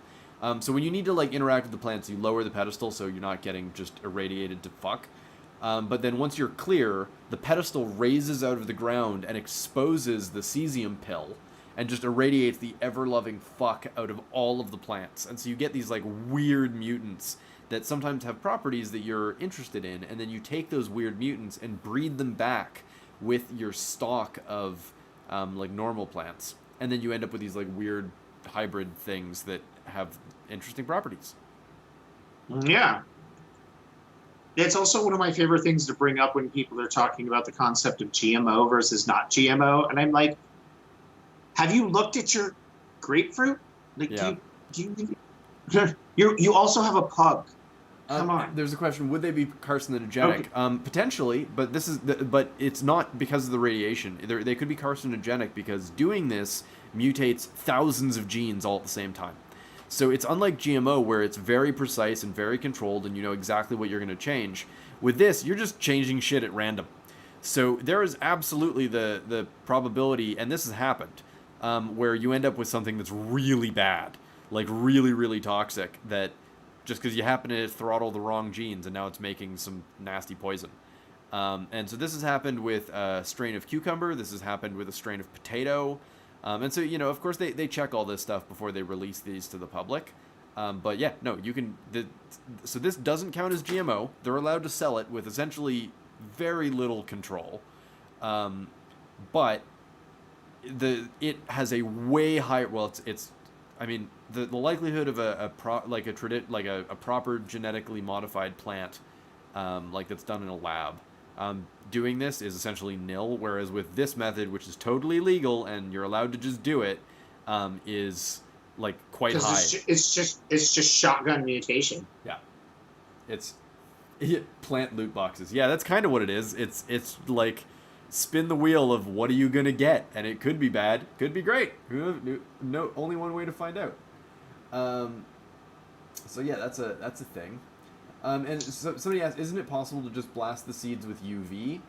So when you need to like interact with the plants, you lower the pedestal so you're not getting just irradiated to fuck. But then once you're clear, the pedestal raises out of the ground and exposes the cesium pill and just irradiates the ever-loving fuck out of all of the plants. And so you get these like weird mutants that sometimes have properties that you're interested in, and then you take those weird mutants and breed them back with your stock of like normal plants. And then you end up with these like weird hybrid things that have interesting properties. Yeah. It's also one of my favorite things to bring up when people are talking about the concept of GMO versus not GMO. And I'm like, have you looked at your grapefruit? Like, yeah. You also have a pug. Come on. There's a question: would they be carcinogenic? Okay. Potentially, but but it's not because of the radiation. They could be carcinogenic because doing this mutates thousands of genes all at the same time. So it's unlike GMO, where it's very precise and very controlled, and you know exactly what you're going to change. With this, you're just changing shit at random. So there is absolutely the probability, and this has happened, where you end up with something that's really bad, like really, really toxic, that just because you happen to throttle the wrong genes, and now it's making some nasty poison. And so this has happened with a strain of cucumber. This has happened with a strain of potato. And so, you know, of course, they check all this stuff before they release these to the public. But yeah, no, you can... So this doesn't count as GMO. They're allowed to sell it with essentially very little control. But it has a way higher... Well, it's I mean, the likelihood of a proper genetically modified plant, like that's done in a lab, doing this is essentially nil. Whereas with this method, which is totally legal and you're allowed to just do it, is like quite high. It's just shotgun mutation. Yeah. It's plant loot boxes. Yeah, that's kind of what it is. It's like spin the wheel of what are you gonna get, and it could be bad, could be great. No, only one way to find out. So yeah, that's a thing. And so, somebody asked, isn't it possible to just blast the seeds with UV?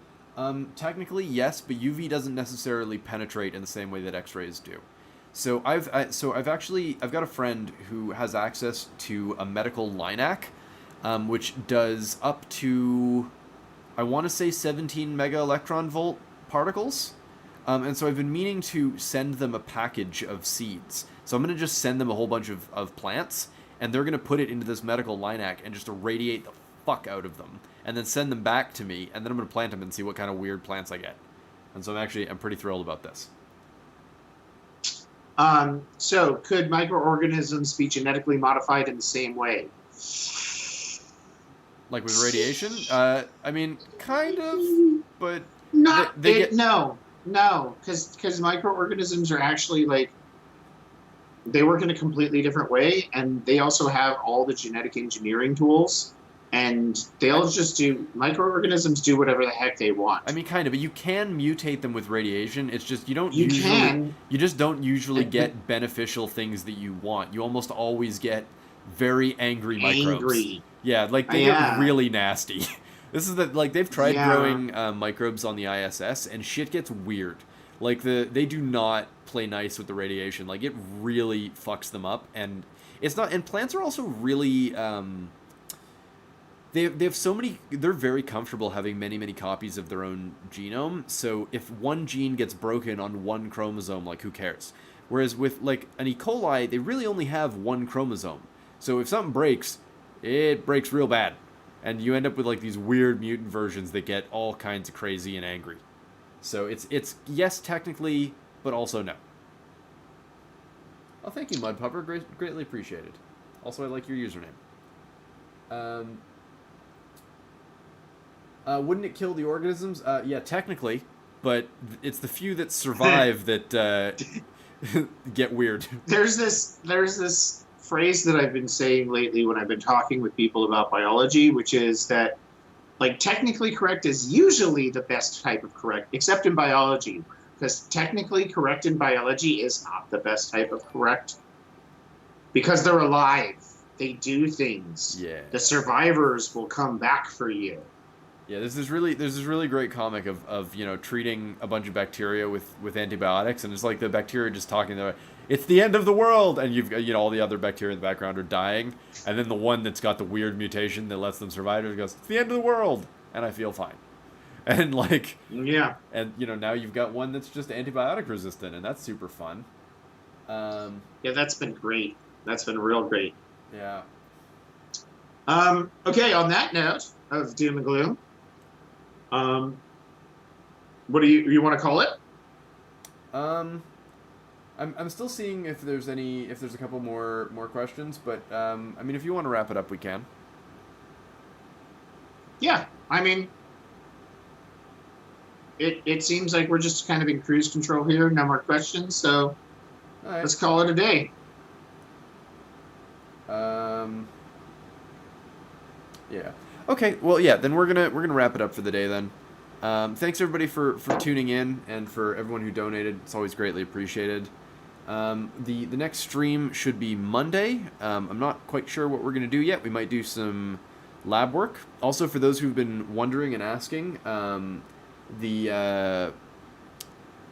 Technically, yes, but UV doesn't necessarily penetrate in the same way that X-rays do. So I've got a friend who has access to a medical LINAC, which does up to, I want to say 17 mega electron volt particles. And so I've been meaning to send them a package of seeds. So I'm going to just send them a whole bunch of plants, and they're going to put it into this medical LINAC and just irradiate the fuck out of them, and then send them back to me, and then I'm going to plant them and see what kind of weird plants I get. And so I'm pretty thrilled about this. So could microorganisms be genetically modified in the same way? Like with radiation? I mean, kind of, but no, because microorganisms are actually like, they work in a completely different way, and they also have all the genetic engineering tools, and microorganisms do whatever the heck they want. I mean, kind of, but you can mutate them with radiation. It's just you just don't usually get beneficial things that you want. You almost always get very angry microbes. Yeah, like they get really nasty. This is they've tried growing microbes on the ISS, and shit gets weird. Like they do not play nice with the radiation. Like it really fucks them up, and it's not. And plants are also really. They have so many. They're very comfortable having many copies of their own genome. So if one gene gets broken on one chromosome, like who cares? Whereas with like an E. coli, they really only have one chromosome. So if something breaks, it breaks real bad, and you end up with like these weird mutant versions that get all kinds of crazy and angry. So it's yes technically, but also no. Oh, thank you, Mudpupper. Greatly appreciated. Also, I like your username. Wouldn't it kill the organisms? Yeah, technically, but it's the few that survive that get weird. There's this phrase that I've been saying lately when I've been talking with people about biology, which is that, like, technically correct is usually the best type of correct, except in biology, because technically correct in biology is not the best type of correct, because they're alive. They do things. Yeah. The survivors will come back for you. Yeah, there's this really great comic of treating a bunch of bacteria with antibiotics, and it's like the bacteria just talking there, it's the end of the world, and you've got all the other bacteria in the background are dying, and then the one that's got the weird mutation that lets them survive goes, it's the end of the world, and I feel fine. And like and now you've got one that's just antibiotic resistant, and that's super fun. Yeah, that's been great. That's been real great. Yeah. Okay, on that note of doom and gloom, what do you want to call it? I'm still seeing if there's a couple more questions, but I mean, if you want to wrap it up, we can. Yeah, I mean, it seems like we're just kind of in cruise control here. No more questions, so let's call it a day. Yeah. Okay. Well, yeah. Then we're gonna wrap it up for the day then. Thanks everybody for tuning in, and for everyone who donated. It's always greatly appreciated. The next stream should be Monday. I'm not quite sure what we're gonna do yet. We might do some lab work. Also, for those who've been wondering and asking,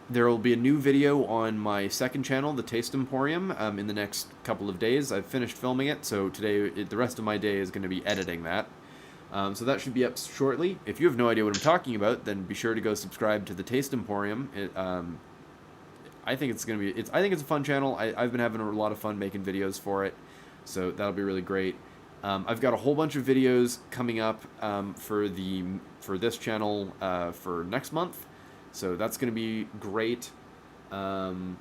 there will be a new video on my second channel, the Taste Emporium, in the next couple of days. I've finished filming it, so today the rest of my day is going to be editing that. So that should be up shortly. If you have no idea what I'm talking about, then be sure to go subscribe to the Taste Emporium. I think it's a fun channel. I've been having a lot of fun making videos for it, so that'll be really great. I've got a whole bunch of videos coming up for this channel for next month. So that's going to be great. Do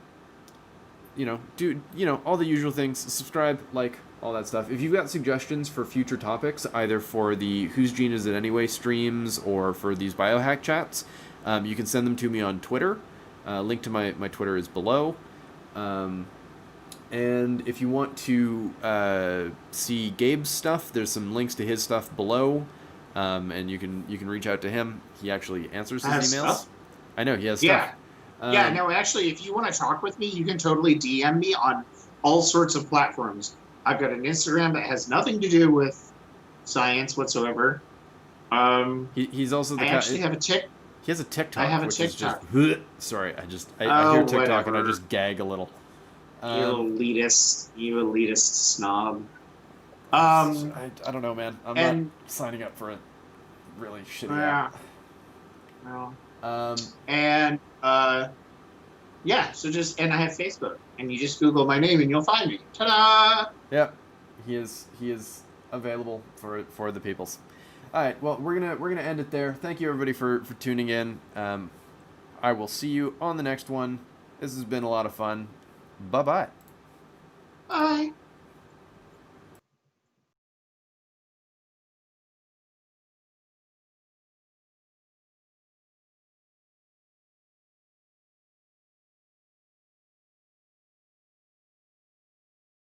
all the usual things. Subscribe, like, all that stuff. If you've got suggestions for future topics, either for the Whose Gene Is It Anyway streams or for these Biohack chats, you can send them to me on Twitter. Link to my Twitter is below. And if you want to see Gabe's stuff, there's some links to his stuff below, and you can reach out to him. He actually answers his I have emails. stuff? I know he has Yeah. stuff. Yeah, no, actually, if you want to talk with me, you can totally DM me on all sorts of platforms. I've got an Instagram that has nothing to do with science whatsoever. He's also the I actually have a tick. He has a TikTok. I have a which TikTok. Is just, sorry, I Oh, hear TikTok and I whatever. just gag a little. You elitist snob. I don't know, man. I'm and not signing up for a really shitty yeah, app. well, and yeah. So and I have Facebook, and you just Google my name and you'll find me. Ta-da! Yep, he is available for the peoples. All right, well we're gonna end it there. Thank you everybody for tuning in. I will see you on the next one. This has been a lot of fun. Bye-bye. Bye.